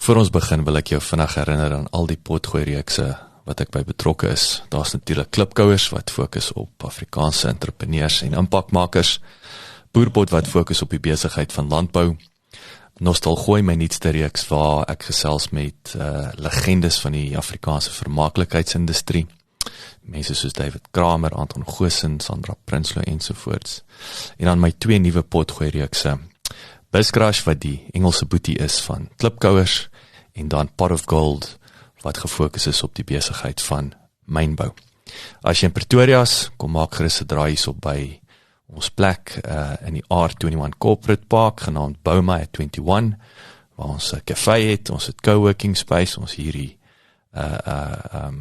Voor ons begin wil ek jou vinnig herinner aan al die potgooi-reekse wat ek by betrokke is. Daar's natuurlik klipkouers wat fokus op Afrikaanse entrepreneurs en impakmakers, Boerpot wat fokus op die besigheid van landbou, Nostalgooi, my nuutste reeks waar ek gesels met legendes van die Afrikaanse vermaaklikheidsindustrie, mense soos David Kramer, Anton Goosen, Sandra Prinsloo ensovoorts. En dan my 2 nuwe potgooi-reekse, Buscrush wat die Engelse boetie is van klipkouers, en dan Pot of Gold wat gefokus is op die besigheid van mynbou. As jy in Pretoria is, kom maak gerus 'n draai hierop by ons plek in die R21 Corporate Park, genaamd Bouma at 21, waar ons 'n café het, ons het coworking space, ons hierdie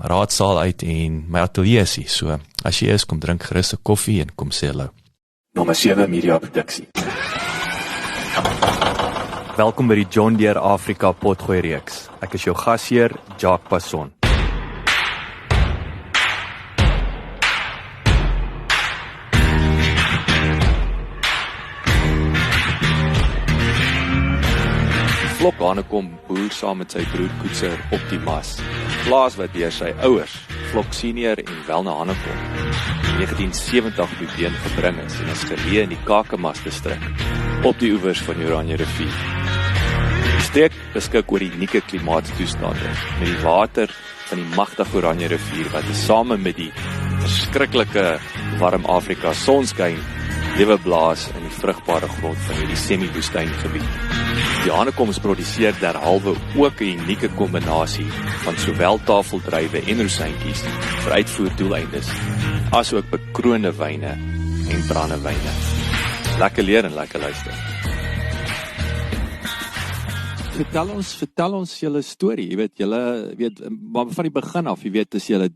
raadsaal uit en my atelier is hier. So, as jy is, kom drink gerus 'n koffie en kom sê hallo. Nommer 7 Media Produksie. Welkom by die John Deere Afrika potgooi reeks. Ek is jou gasheer, Jacques Passon. Flok Hanekom boer saam met sy broer Koetser op die Mas, plaas wat deur sy ouers, Flok Senior en Welne Hanekom, in 1970 op die been gebring is en is geleë in die Kakamas distrik, op die oewers van die Oranje rivier. Die streek beskik oor die unieke klimaatstoestande, met die water van die magtige Oranje rivier, wat tesame met die verskriklike warm Afrika sonskyn, lewe blaas in die vrugbare grond van hierdie semi-woestyngebied. Die Hanekoms produseer derhalwe ook 'n unieke kombinasie van sowel tafeldrywe en rosientjies vir uitvoerdoeleindes, asook bekroonde wyne en brandewyne. Lekker leer en lekker luister. Vertel ons julle storie. Jy weet, maar van die begin af, jy weet, is julle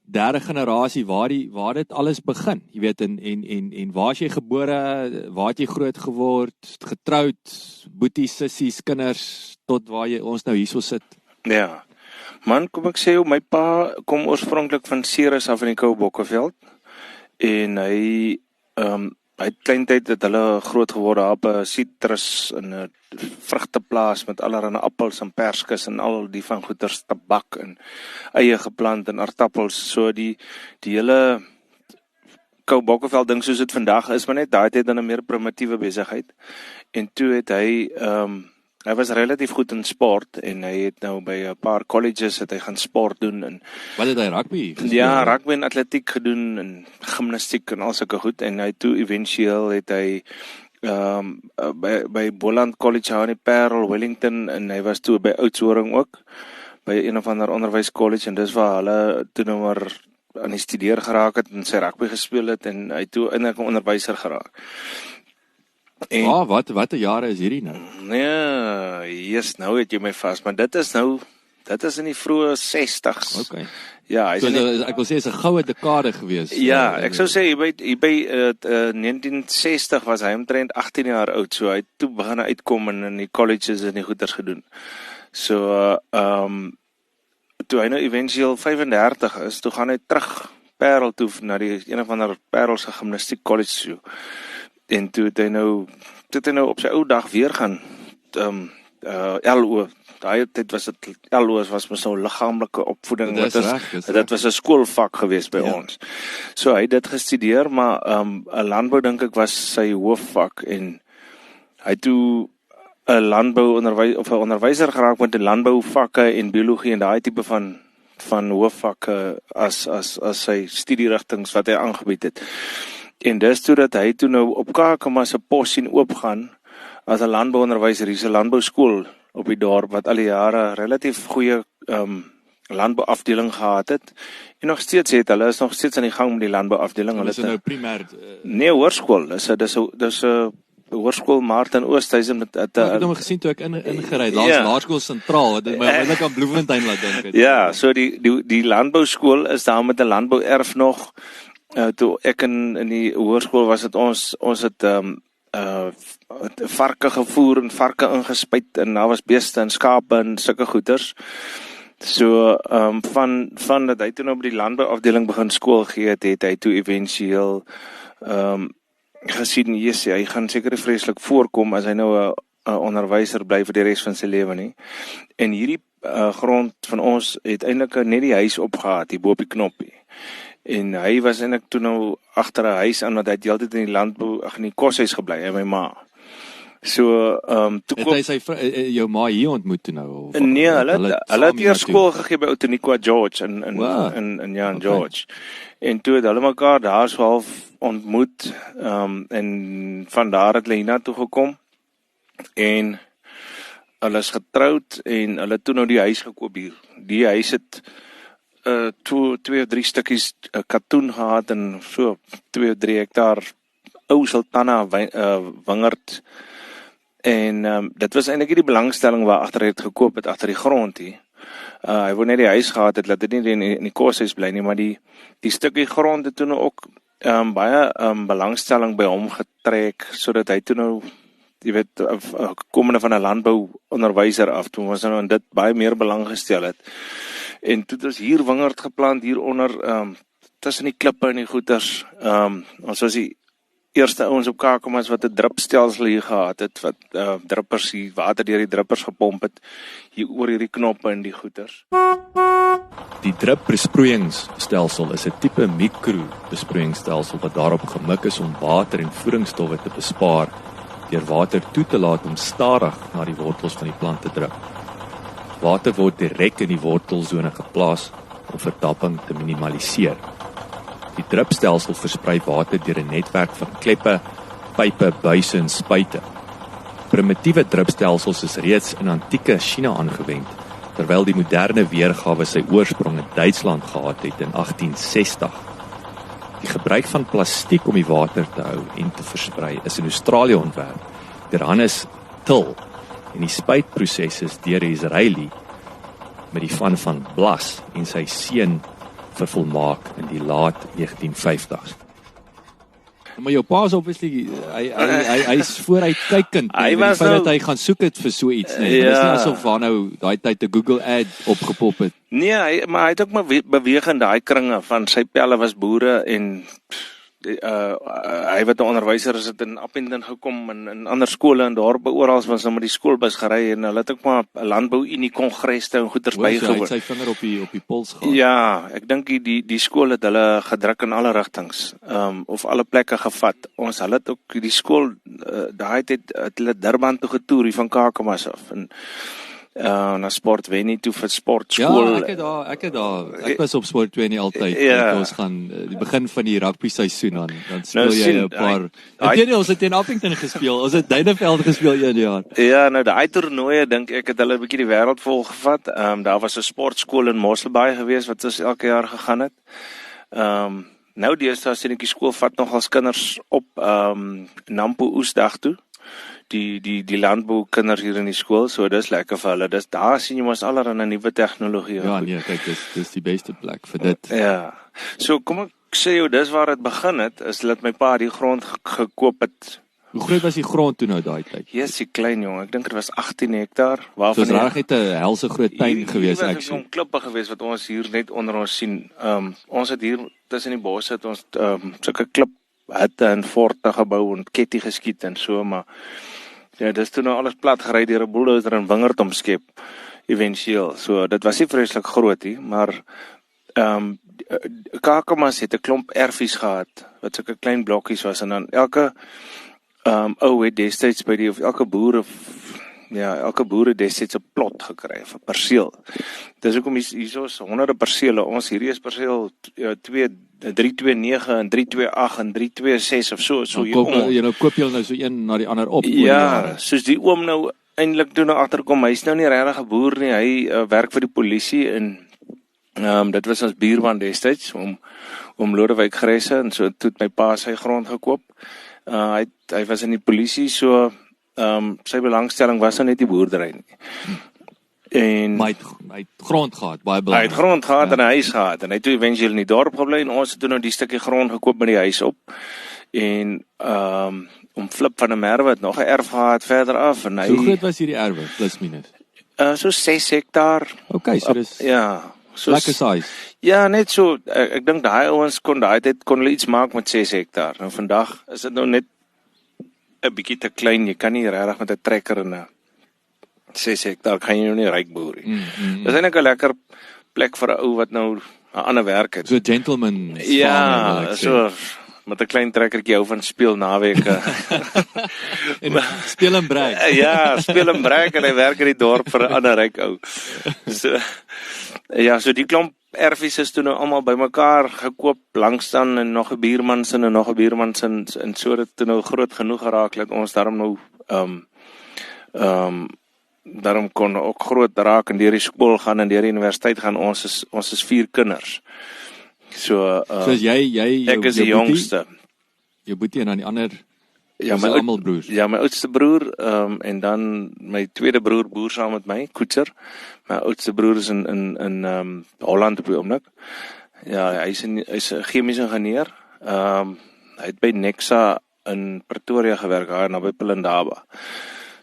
derde generasie waar dit alles begin. Jy weet, en waar is jy gebore, waar het jy groot geword, getroud, boeties, sissies, kinders, tot waar jy ons nou hierso sit? Ja, man, kom ek sê, my pa kom oorspronklik van Ceres af in die Koue Bokkeveld, en hy het kleintyd het hulle groot geword op 'n sitrus en 'n vrugteplaas met allerlei appels en perskes en al die van goeters, tabak en eie geplant en aardappels. So die hele Koue Bokkeveld ding soos dit vandag is, maar net daai tyd dan 'n meer primitiewe besigheid. En toe het hy was relatief goed in sport en hy het nou by 'n paar colleges het hy gaan sport doen en Wat het hy rugby gespeel? Ja, rugby en atletiek gedoen en gimnastiek en al sulke goed, en hy toe eventueel het hy by Boland College in die Parel, Wellington, en hy was toe by Oudtshoorn ook by een of ander onderwyscollege, en dis waar hulle toe nou maar aan die studeer geraak het en sy rugby gespeel het, en hy toe eintlik 'n onderwyser geraak. En, wat 'n jare is hierdie nou? Nee, nou het jy my vas, maar dit is in die vroeë 60s. Okay. Ja, ek wil sê, is 'n goue dekade gewees. Ja, ek sou sê, hier by 1960 was hy omtrent 18 jaar oud, so hy het toe begin uitkom en in die colleges en die goeders gedoen. So, toe hy nou eventueel 35 is, toe gaan hy terug Parel toe, na die een of ander Parelse gimnastiek college toe. En toe het hy nou op sy ou dag weer gaan, LO, daai tyd was dit, LO was mos nou liggaamlike opvoeding, dit was 'n skoolvak gewees by ons. So hy het dit gestudeer, maar landbou dink ek was sy hoofvak, en hy toe 'n onderwyser geraak met 'n landbouvakke en biologie en daai tipe van hoofvakke as sy studierigtings wat hy aangebied het. En dis toe dat hy toe nou op Kakamas se pos sien oopgaan as 'n landbouonderwyser, hier's 'n landbouskool op die dorp wat al die jare relatief goeie landbouafdeling gehad het. En nog steeds hulle is nog steeds aan die gang met die landbouafdeling. Hulle is nou primêr nee, hoërskool. Dis 'n hoërskool Martin Oosthuizen ek het hom gesien toe ek ingery, Laerskool Sentraal, wat my onmiddellik aan Bloemfontein laat dink. Ja, so die landbouskool is daar met 'n landbouerf nog. Toe ek in die hoërskool was het ons het varke gevoer en varke ingespuit en daar was beeste en skape en sulke goeters. So van dat hy toe nou by die landbouafdeling begin skool gee het hy toe eventueel gesien, hy gaan seker vreeslik voorkom as hy nou onderwyser bly vir die res van sy lewe nie. En hierdie grond van ons het eintlik net die huis opgehaat, hier bo op die knoppie. En hy was eintlik toe nou agter 'n huis aan, want hy het heeltyd in die landbou, in die koshuis gebly, en my ma. So, toe het hy sy jou ma hier ontmoet toe nou? Of, nee, hulle het eers skool gegee by Outeniqua George in Jan George. En toe het hulle mekaar daar so half ontmoet, en van daar het hulle hiernatoe gekom, en hulle is getroud, en hulle het toe nou die huis gekoop hier. Die huis het 2 of 3 stukkies katoen gehad, en so 2 of 3 hektaar ou Sultana wingerd. En dit was eintlik die belangstelling waar agter het gekoop het, agter die grond hier. Hy wou net die huis gehad het, laat dit nie in die koshuis bly nie, maar die stukkie grond het toe nou ook baie belangstelling by hom getrek, sodat hy toe nou, jy weet, komende van 'n landbouonderwyser af, toe ons nou in dit baie meer belang gestel het. En toe het ons hier wingerd geplant, hieronder, tussen die klippe en die goeters. Ons was die eerste ouens op Kakamas wat 'n drupstelsel hier gehad het, wat druppers hier, water deur die druppers gepomp het, hier oor hierdie knoppe en die goeters. Die drupbesproeiingsstelsel is 'n tipe mikrobesproeiingsstelsel wat daarop gemik is om water en voedingsstowwe te bespaar, deur water toe te laat om stadig na die wortels van die plant te drup. Water word direk in die wortelsone geplaas om verdamping te minimaliseer. Die drupstelsel versprei water deur 'n netwerk van kleppe, pype, buise en spuite. Primitiewe drupstelsels is reeds in antieke China aangewend, terwyl die moderne weergawe sy oorsprong in Duitsland gehad het in 1860. Die gebruik van plastiek om die water te hou en te versprei is in Australië ontwerp deur Hannes Till, en die spuitproses is deur Israeli met die van Blas en sy seun vervolmaak in die laat 1950s. Maar jou pa is obviously, hy is vooruitkykend. Hy was nou, dat hy gaan soek het vir so iets, nee. Ja. Dit is nie asof waar nou daai tyd 'n Google ad opgepop het. Nee, maar hy het ook maar beweeg in daai kringe van sy pelle was boere, en hy wat 'n onderwyser is, het in Appington gekom en in ander skole en dorpe oral was nou met die skoolbus gery, en hulle het ook maar 'n landbou-unie kongreste en goeters bygewoon. Hy het sy vinger op die pols gehad. Ja, ek dink die skool het hulle gedruk in alle rigtings, of alle plekke gevat. Hulle het ook die skool daai tyd het hulle Durban toe getoer hier van Kakamas af, en na Sportwennie toe vir sportskool. Ja, ek was op Sportwennie altyd. Ja. Ons gaan die begin van die rugby seisoen dan speel jy 'n paar. Ek weet nie, ons het teen Appington gespeel. Ons het Duineveld gespeel 1 jaar. Ja, nou daai toernooie dink ek het hulle 'n bietjie die wêreld vol gevat. Daar was 'n sportskool in Mosselbaai gewees wat ons elke jaar gegaan het. Nou deesdae sien ek die skool vat nog als kinders op Nampo Oesdag toe. Die landbou kinders hier in die skool, so dis lekker vir hulle. Daar sien jy mos allerlei nuwe tegnologie. Ja, nee, kyk, dis die beste plek vir dit. Ja. So kom ek sê jou, dis waar dit begin het, is dat my pa die grond gekoop het. Hoe groot was die grond toe nou daai tyd? Yes, klein jong, ek dink dit was 18 hektaar. Waarvan dit was regtig 'n helse groot tuin gewees ek sien. 'n klippe gewees wat ons hier net onder ons sien. Ons het hier tussen die bosse het ons sulke kliphutte en forte gebou en ketty geskiet en so, maar ja, dis toe nou alles plat gery deur 'n bulldozer en wingerd omskep éventueel. So dit was nie vreeslik groot nie, maar Kakamas het 'n klomp erfies gehad wat sulke klein blokkies was, en dan elke ou het destyds by elke boere destyds 'n plot gekry, 'n perseel. Dis hoekom hier is honderde persele. Ons hierdie is perseel 329 en 328 en 326 of so. Koop jy nou so een na die ander op? Ja, soos die oom nou eintlik toe nou agterkom, hy's nou nie regtig 'n boer nie, hy werk vir die polisie, en dit was ons buurman destyds, om Lodewyk Gresse, en so toe het my pa sy grond gekoop. Hy was in die polisie, so sy belangstelling was nou net die boerdery nie. En hy het grond gehad, baie belangrik. Hy het grond gehad en 'n huis gehad, en hy het toe eventueel in die dorp gebly, en ons het toe nou die stukkie grond gekoop met die huis op. En om Flip van der Merwe het nog 'n erf gehad verder af, en hoe groot was hierdie erwe, plus minus? So 6 hektaar. Okay, so dis ja, so lekker size. Ja, net so, ek dink daai ouens kon hulle iets maak met 6 hektaar. Nou vandag is dit nou net 'n bietjie te klein, jy kan nie regtig met 'n trekker en 'n 6 hektaar kan jy nou nie ryk boer nie. Dis eintlik 'n lekker plek vir 'n ou wat nou 'n ander werk het. So gentleman. Ja, so met 'n klein trekkertjie hou van speel naweke. Speel en breek. Ja, speel en breek en hy werk in die dorp vir 'n ander ryk ou. So ja, so die klomp erfies is toe nou almal bymekaar gekoop, langstaan en nog 'n buurmansin en nog 'n buurmansin en so dit toe nou groot genoeg geraak dat ons daarom nou daarom kon ook groot raak en deur die skool gaan en deur die universiteit gaan. Ons is 4 kinders. So jy ek is die jongste. Jou boetie en dan die ander ja, my almal broers. Ja, my oudste broer en dan my tweede broer boer saam met my, Koetser. My oudste broer is in Holland op die oomblik. Ja, hy's 'n chemiese ingenieur. Hy het by Nexa in Pretoria gewerk, daar naby Pelindaba.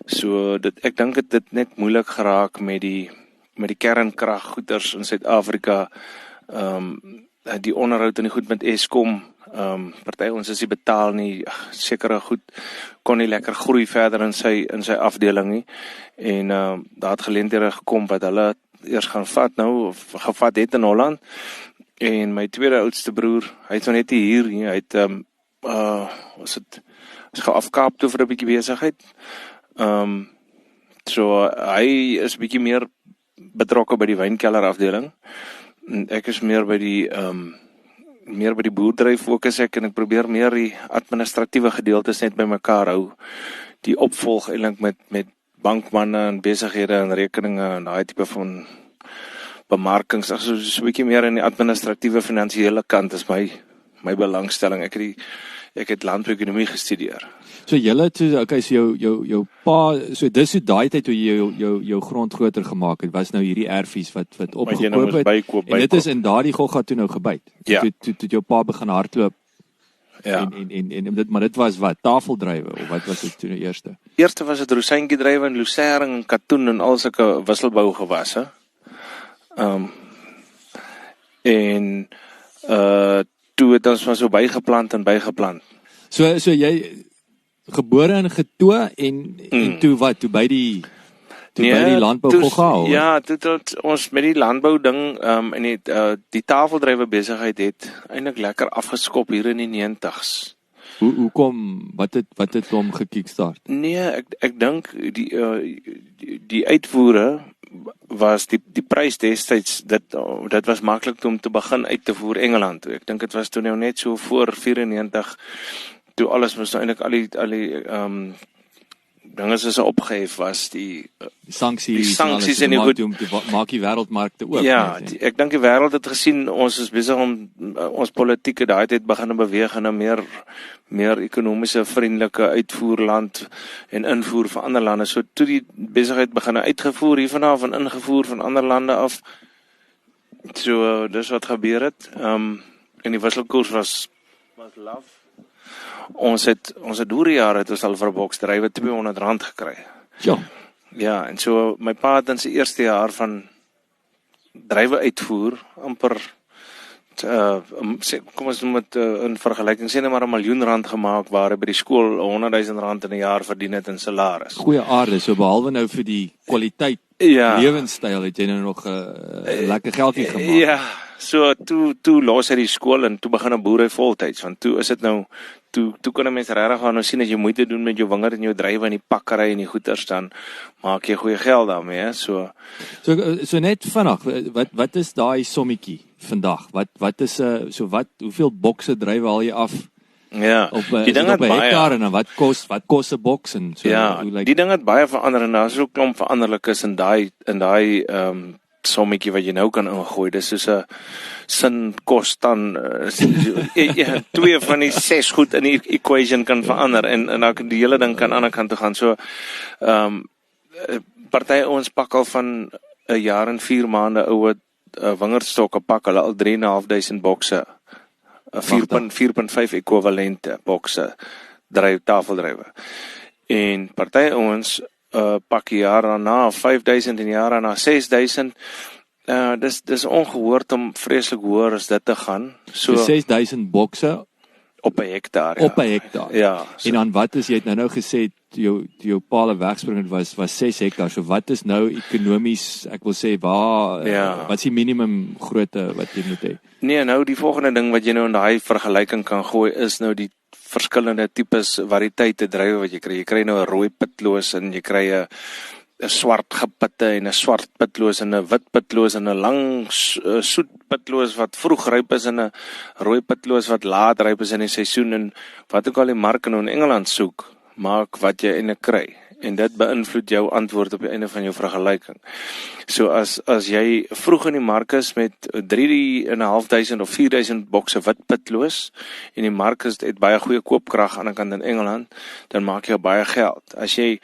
So ek dink dit net moeilik geraak met die kernkraggoeders in Suid-Afrika. Die onderhoud en die goed met Eskom, party ons is nie betaal nie, sekere goed kon nie lekker groei verder in sy afdeling nie, en daar het geleenthede gekom wat hulle eers gaan vat nou, of gevat het in Holland, en my tweede oudste broer, hy het nou net hier, hy het, is gaan af Kaap toe vir 'n bietjie besigheid, so hy is bietjie meer betrokke by die wynkelder afdeling, en ek is meer by die boerdery fokus ek, en ek probeer meer die administratiewe gedeeltes net by mekaar hou, die opvolg eintlik met bankmanne en besighede en rekeninge en daai tipe van bemarkings, so 'n bietjie meer in die administratiewe finansiële kant is my belangstelling. Ek het landbouekonomie gestudeer. So julle toe, okay, so jou pa, so dis so daai tyd toe jy jou grond groter gemaak het, was nou hierdie erfies wat opgekoop het. En dit is in daardie gogga toe nou gebyt. Ja. Toe jou pa begin hardloop. Ja. En dit was wat, tafeldrywe of wat was dit toe nou eerste? Eerste was dit rosientjie drywe en lucering en katoen en al sulke wisselbou gewasse. Toe het ons maar so bygeplant. So jy gebore in Getoe en toe wat, toe by die landbou gogga? Ja, toe ons met die landbou ding en die tafeldrywe besigheid het eintlik lekker afgeskop hier in die 90s. Hoekom, wat het hom gekickstart? Nee, ek dink die uitvoere was die prys destyds, dit was maklik om te begin uit te voer Engeland. Ek dink dit was toe nou net so voor 94, toe alles moes eintlik al die dinge is opgehef was, die sanksies en die goed om te maak die wêreldmarkte oop. Ja, ek dink die wêreld het gesien, ons is besig om ons politieke daai tyd begin beweeg in 'n meer ekonomiese vriendelike uitvoerland en invoer van ander lande. So toe die besigheid begin uitgevoer hiervan af en ingevoer van ander lande af. So dis wat gebeur het. En die wisselkoers was laf. Ons het deur die jare het ons al vir 'n boks drywe R200 gekry. Ja, en so my pa het in sy eerste jaar van drywe uitvoer amper kom ons noem dit in vergelyking, sê net maar R1 miljoen gemaak, waar hy by die skool R100,000 in 'n jaar verdien het in salaris. Goeie aarde, so behalwe nou vir die kwaliteit lewenstyl het jy nou nog lekker geldjie gemaak. Ja, so toe los hy die skool en toe begin 'n boer voltyds, want toe is dit nou toe kan 'n mens regtig gaan nou sien as jy moeite doen met jou wingerd en jou drywe en die pakkery en die goeders, dan maak jy goeie geld daarmee, so net vinnig, wat is daai sommetjie vandag? Wat is hoeveel bokse drywe haal jy af? Ja, die ding het baie en wat kos 'n boks en so. Ja, die ding het baie verander en daar's ook klomp veranderlikes in daai sommetjie wat jy nou kan ingooi. Dis soos 'n sin kos dan 2 van die 6 goed in die equation kan verander en dan kan die hele ding kan aan die ander kant toe gaan. So party ons pak al van 'n jaar en 4 maande oue wingerdstokke pak hulle al 3.500 bokse. 4.5 ekwivalente bokse tafeldrywe. En party ons pak jaar daarna 5.000 en jaar daarna 6.000. Dis ongehoord om vreeslik hoër as dit te gaan. So 6.000 bokse Op 'n hektaar, Op 'n hektaar. Ja. En dan wat is, jy het nou gesê, jou paal wegspringend was 6 hektaar, so wat is nou ekonomies, ek wil sê, wat is die minimum grootte wat jy moet hê? Nee, nou die volgende ding wat jy nou in daai vergelyking kan gooi, is nou die verskillende tipes variëteite druiwe wat jy kry. Jy kry nou 'n rooi pitloos en jy kry 'n swart gepitte en 'n swart pitloos en 'n wit pitloos en 'n lang soet pitloos wat vroeg ryp is en 'n rooi pitloos wat laat ryp is in die seisoen, en wat ook al die mark nou in Engeland soek, maak wat jy eintlik kry. En dit beïnvloed jou antwoord op die einde van jou vergelyking. So as jy vroeg in die mark is met 3.500 of 4.000 bokse wit pitloos en die mark het baie goeie koopkrag aan die kant in Engeland, dan maak jy baie geld. As jy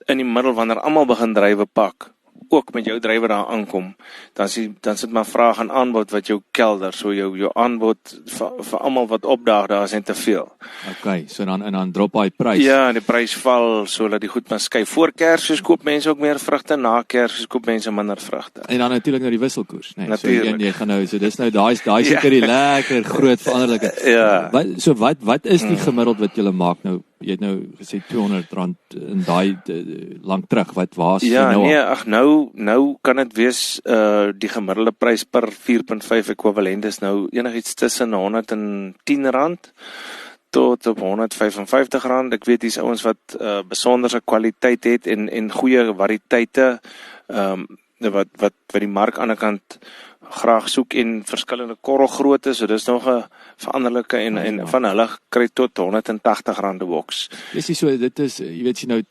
in die middel, wanneer almal begin druiwe pak, ook met jou druiwe daar aankom, dan sit maar vraag en aanbod wat jou kelder, so jou aanbod vir almal wat opdaag, daar is net te veel. Okay, so dan drop hy prys. Ja, die prys val, so dat die goed maar skui. Voor Kersfees koop mense ook meer vrugte, na Kersfees koop mense minder vrugte. En dan natuurlik nou die wisselkoers, nee. Natuurlijk. So jy gaan nou, so dis nou daai seker die lekker groot veranderlike. Ja. Wat is die gemiddeld wat julle maak nou? Jy het nou gesê R200 in daai lank terug, waar is ja, nou? Ja, nou kan dit wees, die gemiddelde prys per 4.5 ekwivalent is nou enigiets tussen R110 tot op R155. Ek weet dis ouens wat besonderse kwaliteit het en goeie variëteite, wat die mark aan die kant graag soek en verskillende korrelgrootte, so dis nog 'n veranderlike en van hulle kry tot R180 'n boks. Dis so, dit is, jy weet jy nou,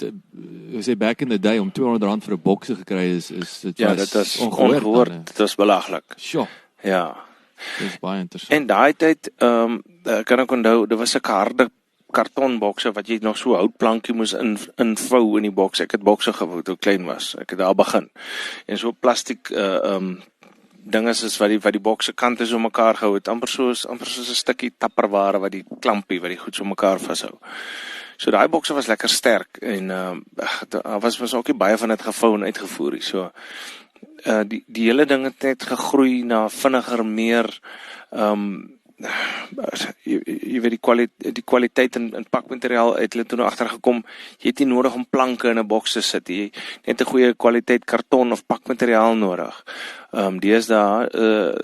sê back in the day om R200 vir 'n boks gekry is dit dit is ongehoord, dit is belaglik. Sjoe. Ja. Dis baie interessant. En daai tyd, kan ek onthou, daar was 'n harde kartonbokse wat jy nog so houtplankie moes invou in die boks. Ek het bokse gewou toe ek klein was. Ek het daar begin. En so plastiek dinge is wat die bokse kante so mekaar gehou het, amper soos 'n stukkie tapperware wat die klampie wat die goed so mekaar vashou. So daai bokse was lekker sterk en daar was ook nie baie van dit gevou en uitgevoer nie. So die hele ding het net gegroei na vinniger, meer jy weet die kwaliteit in pakmateriaal het hulle toe agtergekom, jy het nie nodig om planke in 'n boks te sit, jy net 'n goeie kwaliteit karton of pakmateriaal nodig. Deesdae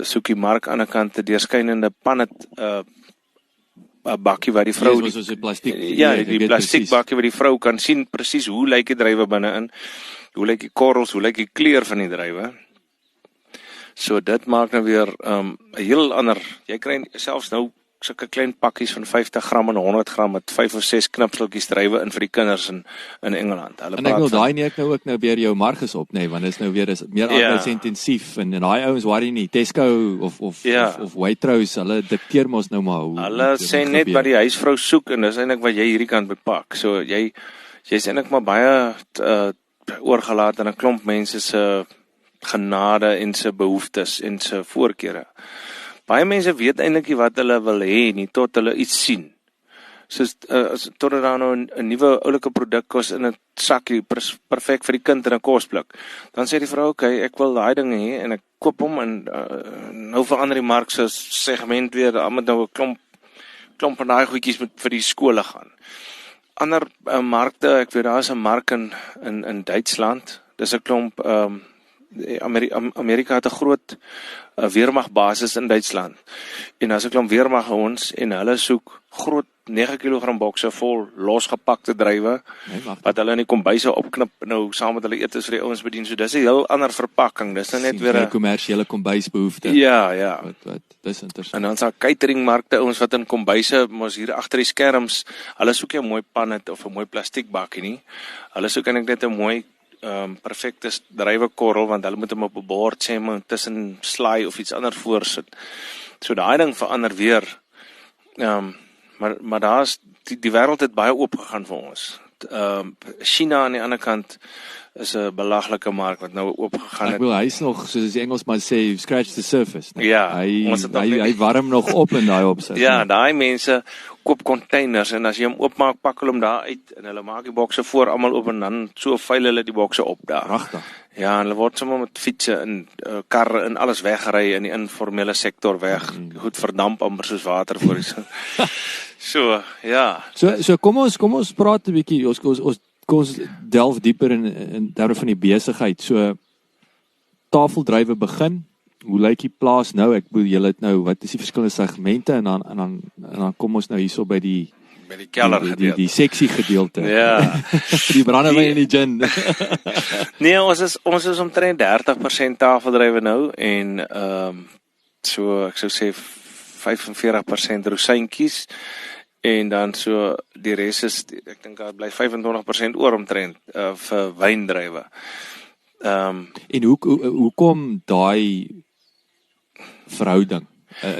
soek die mark aan die kant 'n deurskynende pannet 'n bakkie waar die vrou die plastiek, die plastiek bakkie waar die vrou kan sien presies hoe lyk die druiwe binne-in, hoe lyk die korrels, hoe lyk die kleur van die druiwe. So dit maak nou weer 'n heel ander. Jy kry selfs nou sulke klein pakkies van 50 gram en 100 gram met 5 of 6 knipseltjies druiwe in vir die kinders in Engeland. Hulle en ek wil daai nie ek nou ook nou weer jou marges op nee, want dit is nou weer meer arbeidsintensief en daai ouens worry nie. Tesco of Waitrose, hulle dikteer mos nou maar hoe. Hulle sê net wat die huisvrou soek en dis eintlik wat jy hierdie kant bepak. So jy's eintlik maar baie oorgelaat aan 'n klomp mense se genade en se behoeftes en se voorkeure. Baie mense weet eintlik nie wat hulle wil hê nie tot hulle iets sien. Soos tot daar nou 'n nuwe oulike produk kos in 'n sakkie, perfek vir die kind in 'n kosblik. Dan sê die vrou, okay, ek wil daai ding hê en ek koop hom en nou verander die mark se segment weer, met nou 'n klomp van daai goedjies met vir die skole gaan. Ander markte, ek weet daar is 'n mark in Duitsland. Dis 'n klomp Amerika het 'n groot weermagbasis in Duitsland. En as 'n klomp weermag ons en hulle soek groot 9 kg bokse vol losgepakte druiwe wat hulle in die kombuise opknip nou saam met hulle etes vir die ouens bedien. So dis 'n heel ander verpakking. Dis nou net weer 'n kommersiële kombuisbehoefte. Ja. Wat dis interessant. En dan is cateringmarkte ouens wat in kombuise mos hier agter die skerms, hulle soek 'n mooi pannet of 'n mooi plastiekbakkie nie. Hulle soek net 'n mooi perfekte druiwekorrel, want hulle moet hom op 'n bord sê maar tussen slaai of iets anders voorsit. So daai ding verander weer. Maar daar's die wêreld het baie oop gegaan vir ons. China aan die ander kant is 'n belaglike mark wat nou oop gegaan het. Ek wil hy's nog soos die Engelsman sê scratch the surface. Nee? Ja, hy warm nog op in daai opsit. Ja, daai mense koop containers en as jy hom oopmaak, pak hulle hom daar uit en hulle maak die bokse voor almal oop en dan so vuil hulle die bokse op daar. Pragtig. Ja, en hulle word sommer met fietsse en karre en alles weggery in die informele sektor weg. Goed verdamp amper soos water voor die So, ja. So kom ons praat 'n bietjie, kom ons delf dieper in terme van die besigheid. So tafeldrywe begin. Hoe lyk die plaas nou? Ek bedoel julle het nou, wat is die verskillende segmente en dan kom ons nou hierso by die keller gedeelte. Die seksie gedeelte. Ja. Die brandewyn en die gin. Nee, ons is omtrent 30% tafeldrywe nou en so ek sou sê 45% rosyntjies en dan so die res is ek dink daar bly 25% oor omtrent vir wyndrywe. En hoe kom daai verhouding?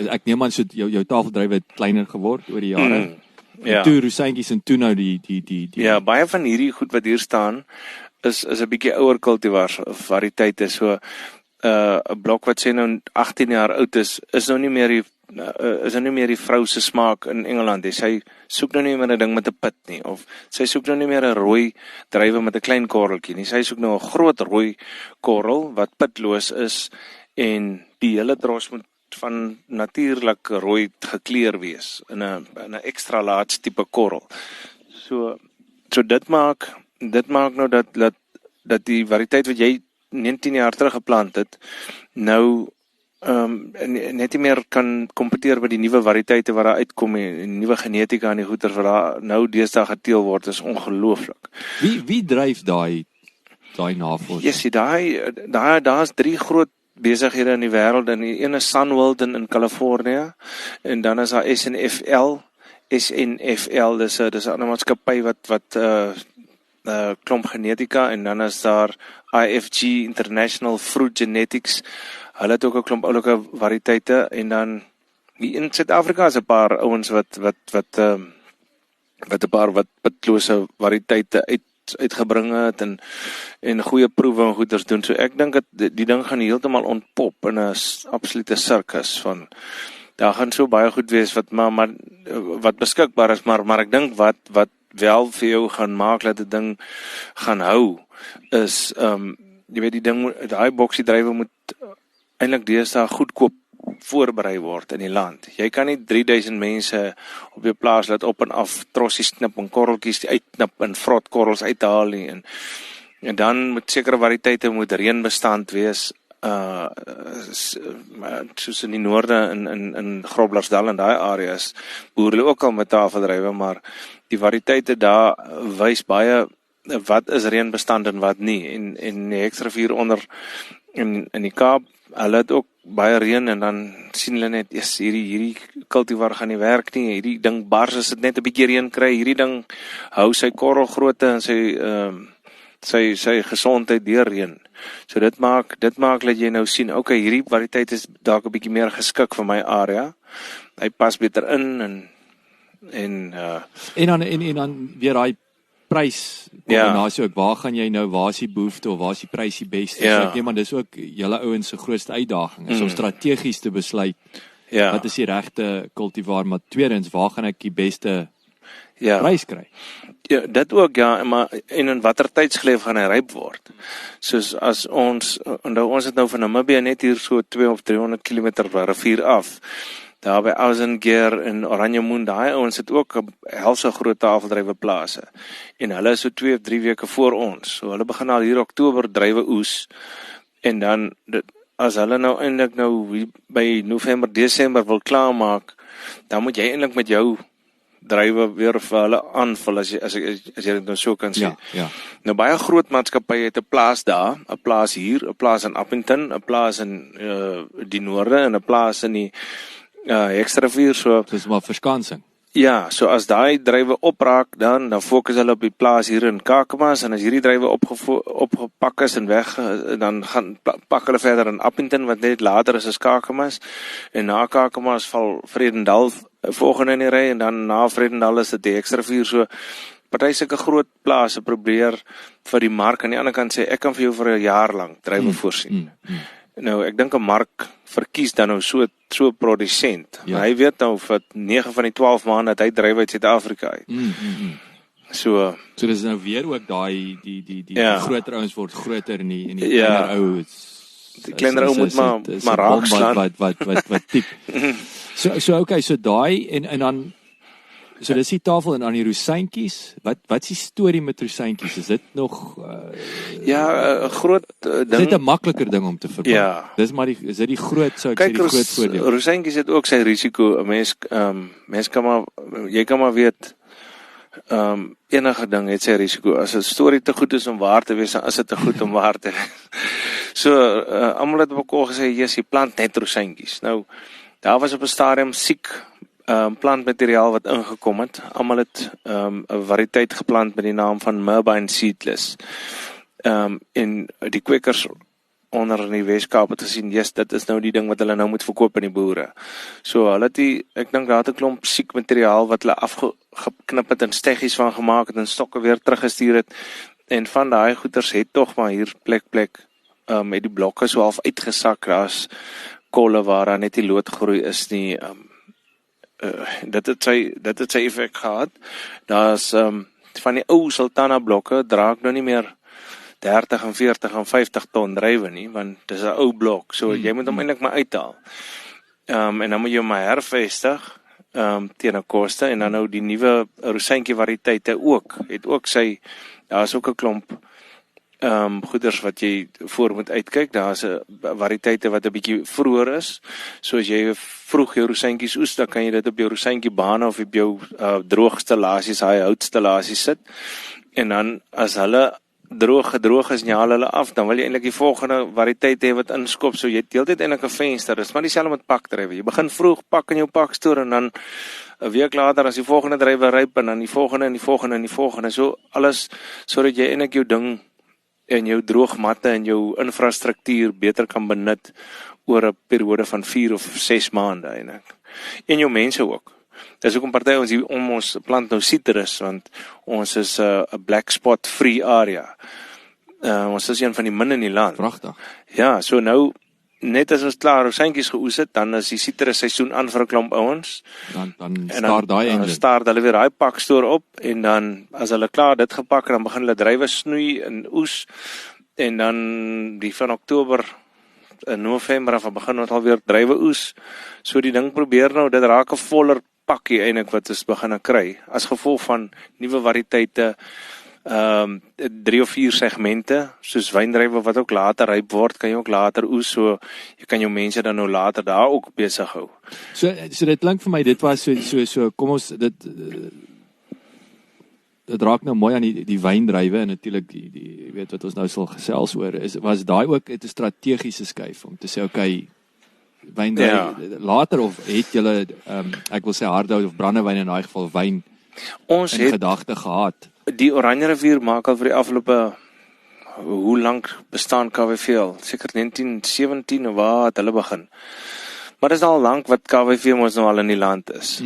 Ek neem aan so jou tafeldrywe het kleiner geword oor die jare. Ja. Toe rosyntjies en toe nou die Ja, baie van hierdie goed wat hier staan is 'n bietjie ouer kultivars variëteite. So 'n blok wat sê nou 18 jaar oud is nou nie meer die vrou se smaak in Engeland. Sy soek nou nie meer 'n ding met 'n pit nie, of sy soek nou nie meer 'n rooi druiwe met 'n klein korreltjie nie. Sy soek nou 'n groot rooi korrel wat pitloos is en die hele dros moet van natuurlik rooi gekleur wees in 'n ekstra large tipe korrel. So dit maak nou dat die variëteit wat jy 19 jaar terug geplant het nou net nie meer kan kompeteer met die nuwe variëteite wat daar uitkom en nuwe genetika aan die goeder wat daar nou deesdae geteel word, is ongelooflik. Wie dryf daai navorsing? Yes, daar's 3 groot besighede in die wêreld, en die een is Sunworld in Kalifornië, en dan is daar SNFL, dis 'n ander maatskappy wat klomp genetika, en dan is daar IFG International Fruit Genetics. Hulle het ook 'n klomp oulike variëteite, en dan hier in Suid-Afrika is 'n paar ouens wat 'n paar wat pitlose variëteite uitgebring het en goeie proewe en goeders doen. So ek dink dat die ding gaan heeltemal ontpop in 'n absolute sirkus van daar gaan so baie goed wees wat beskikbaar is, maar ek dink wat wel vir jou gaan maak dat die ding gaan hou is jy weet die ding, daai boksie drywe moet eintlik deesdae goedkoop voorberei word in die land. Jy kan nie 3000 mense op jou plaas laat op en af trossies knip en korreltjies uitknip en vrotkorrels uithaal nie, en dan moet sekere variëteite moet reënbestand wees, soos in die noorde in Groblersdal en daai areas boer hulle ook al met tafeldrywe, maar die variëteite daar wys baie wat is reënbestand en wat nie, en die Heksrivier onder in die Kaap, hulle het ook baie reën, en dan sien hulle net, hierdie kultivar gaan nie werk nie, hierdie ding bars as dit net 'n bietjie reën kry, hierdie ding hou sy korrelgrootte en sy gesondheid deur reën. So dit maak dat jy nou sien, okay, hierdie variëteit is dalk 'n bietjie meer geskik vir my area. Hy pas beter in en dan weer daai prys kombinasie ook, waar gaan jy nou, waar is die behoefte of waar is die prys die beste? So ek neem aan dis ook julle ouens se grootste uitdaging, is om strategies te besluit wat is die regte kultivar, maar tweedens, waar gaan ek die beste prys kry? Ja, dit ook, maar en in watter tydsgeleef gaan hy ryp word? Soos as ons het nou van Namibië net hier so 200 of 300 km van rivier af, daar by Ausengeer en Oranjemoen, daai ouens het ook 'n helse groot tafeldrywe plase. En hulle is so 2 of 3 weke voor ons. So hulle begin al hier Oktober drywe oes. En dan as hulle nou eintlik by November, Desember wil klaarmaak, dan moet jy eintlik met jou drywe weer vir hulle aanvul as jy dit nou so kan sê. Ja. Nou baie groot maatskappye het 'n plaas daar, 'n plaas hier, 'n plaas in Appington, 'n plaas in die noorde en 'n plaas in die Heksrivier, so dis maar verskansing. Ja, so as daai drywe opraak, dan fokus hulle op die plaas hier in Kakamas, en as hierdie drywe opgepak is en weg, dan gaan pak hulle verder in Appington, wat net later is as Kakamas, en na Kakamas val Vredendal volgende in die ry, en dan na Vredendal is dit die Heksrivier. So party sulke groot plase probeer vir die mark aan die ander kant sê, ek kan vir jou vir 'n jaar lank drywe voorsien. Nou, ek dink 'n mark verkies dan nou so produsent. Maar hy weet nou vir 9 van die 12 maande dat hy drywe uit Suid-Afrika uit. So dis nou weer ook daai die groter ouens word groter en die kleiner ou die kleiner ou moet maar raak slaan wat diep. So okay, so daai en dan So dis die tafel en aan die rosyntjies. Wat is die storie met rosyntjies? Is dit nog Ja, 'n groot ding. Is dit 'n makliker ding om te verbou? Ja. Is dit die groot sou ek sê die groot voordeel? Rosyntjies het ook sy risiko. 'n Mens kan maar jy kan maar weet enige ding het sy risiko. As 'n storie te goed is om waar te wees, dan is dit te goed om waar te wees. So almal het op al gesê, "Yes, jy plant net rosyntjies." Nou, daar was op 'n stadium siek plantmateriaal wat ingekom het. Almal het 'n variëteit geplant met die naam van Merbein Seedless. En die kwekers onder in die Weskaap het gesien, yes, dit is nou die ding wat hulle nou moet verkoop aan die boere. So hulle het ek dink daar het 'n klomp siek materiaal wat hulle afgeknip het en steggies van gemaak het en stokke weer teruggestuur het. En van daai goeders het tog maar hier plek met die blokke so half uitgesak. Daar's kolle waar daar net die loodgroei is nie. Dit het sy effek gehad. Daar's van die ou Sultana blokke dra ek nou nie meer 30 en 40 en 50 ton drywe nie, want dis 'n ou blok. So jy moet hom eintlik maar uithaal. En dan moet jy hom maar hervestig teen 'n koste en dan nou die nuwe rosyntjie variëteite het ook daar's ook 'n klomp goeders wat jy voor moet uitkyk. Daar's 'n variëteite wat 'n bietjie vroeër is. So as jy vroeg jou rosyntjies oes, dan kan jy dit op jou rosyntjiebane of op jou droogstallasies, houtstallasies sit. En dan as hulle gedroog is en jy haal hulle af, dan wil jy eintlik die volgende variëteit hê wat inskop. So jy het deeltyd eintlik 'n venster. Dis maar dieselfde met pakdrywe. Jy begin vroeg pak in jou pakstoor en dan 'n week later as die volgende drywe ryp en dan die volgende en die volgende en die volgende. So alles sodat jy eintlik jou ding en jou droogmatte en jou infrastruktuur beter kan benut oor 'n periode van 4 of 6 maande eintlik. En jou mense ook. Dis ook 'n party ons plant nou sitrus, want ons is 'n black spot free area. Ons is een van die min in die land. Pragtig. Ja, so nou net as ons klaar rosyntjies geoes het, dan is die sitrus seisoen aan vir 'n klomp ouens. Dan staar daai engine. Dan staar hulle weer daai pakstoor op en dan as hulle klaar dit gepak het, dan begin hulle drywe snoei en oes en dan die van Oktober in November af begin ons alweer drywe oes. So die ding probeer nou, dit raak 'n voller pakkie eintlik wat ons begin kry as gevolg van nuwe variëteite, 3 of 4 segmente, soos wyndrywe wat ook later ryp word, kan jy ook later oes, so jy kan jou mense dan nou later daar ook besig hou. So dit klink vir my, dit was so kom ons, dit raak nou mooi aan die wyndrywe en natuurlik die weet wat ons nou sal gesels oor, was daai ook 'n strategiese skuif om te sê, okay, wyndrywe later, of het julle, ek wil sê hardhout of brandewyn in daai geval wyn ons in gedagte gehad? Die Oranje Rivier maak al vir die afgelope, hoe lank bestaan KWV? Seker 1917 of waar het hulle begin. Maar dit is al lank wat KWV ons nou al in die land is.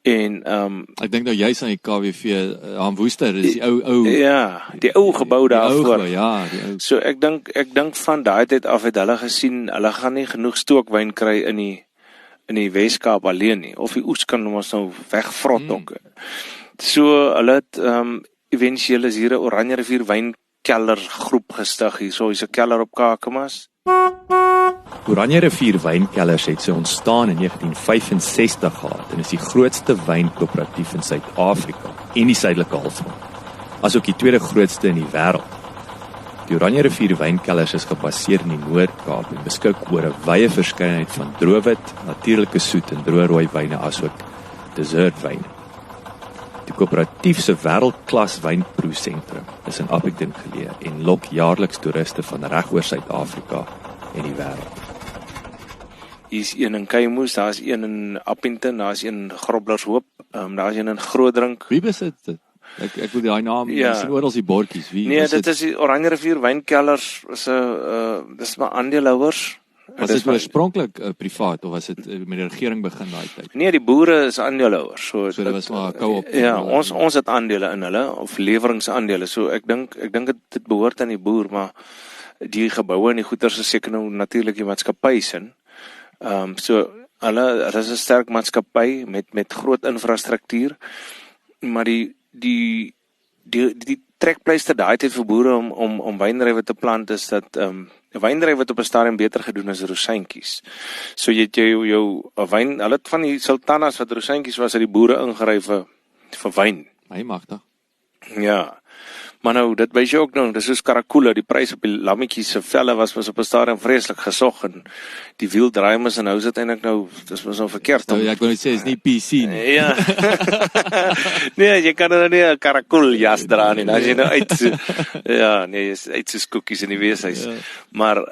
En ek dink nou jy's aan die KWV aan Woester, dis die ou ja, die ou gebou daarvoor. Ja, die ou. So ek dink van daai tyd af het hulle gesien, hulle gaan nie genoeg stookwyn kry in die Weskaap alleen nie, of die oes kan ons nou wegvrot ook. So hulle het eventueel is hier 'n Oranje Rivier wynkelder groep gestig hier, so hier's 'n kelder op Kakamas. Oranje Rivier Wynkellers het sy ontstaan in 1965 gehad en is die grootste wynkoöperatief in Suid-Afrika en die suidelike halfrond, asook die tweede grootste in die wêreld. Die Oranje Rivier Wynkellers is gebaseer in die Noord-Kaap en beskik oor 'n wye verskeidenheid van droëwit, natuurlike soet en droë rooi wyne asook dessertwyne. Die koöperatief se wêreldklas wynproesentrum is in Appington geleë en lok jaarliks toeriste van reg oor Suid-Afrika en die wêreld. Hier's een in Kuimoes, daar's een in Appington, daar's een in Groblershoop, daar's een in Grootdrink. Wie besit dit? Ek wil daai naam, sien oral die bordjies. Wie? Nee, dit is die Oranje Rivier Wynkellers, dis maar aandeelhouers. Was dit oorspronklik privaat of was dit met die regering begin daai tyd? Nee, die boere is aandeelhouers. So dit was maar 'n co-op. Ja, ons het aandele in hulle of leweringsaandele. So ek dink dit behoort aan die boer, maar die geboue en die goederes is seker nou natuurlik die maatskappy sin. So hulle is 'n sterk maatskappy met groot infrastruktuur, maar die trekpleister daai tyd vir boere om wyndrywe te plant is dat wyndrywe wat op 'n stadium beter gedoen as rosyntjies. So jy het jou wyn, hulle het van die sultanas wat rosyntjies was uit die boere ingery vir vir wyn. Hy mag dan. Ja. Maar nou, dit wys jy ook nou, dis soos Karakoela, die prys op die lammetjies se velle was op 'n stadium vreeslik gesog en die wiel draai mos en nou is dit eintlik nou, dis mos nou verkeerd. Nou, ek wou net sê, is nie PC nie. Ja. Nee, jy kan nou nie 'n Karakoel jas dra nie, as jy nou ja, nee, jy's uit soos koekies in die weeshuis. Ja. Maar,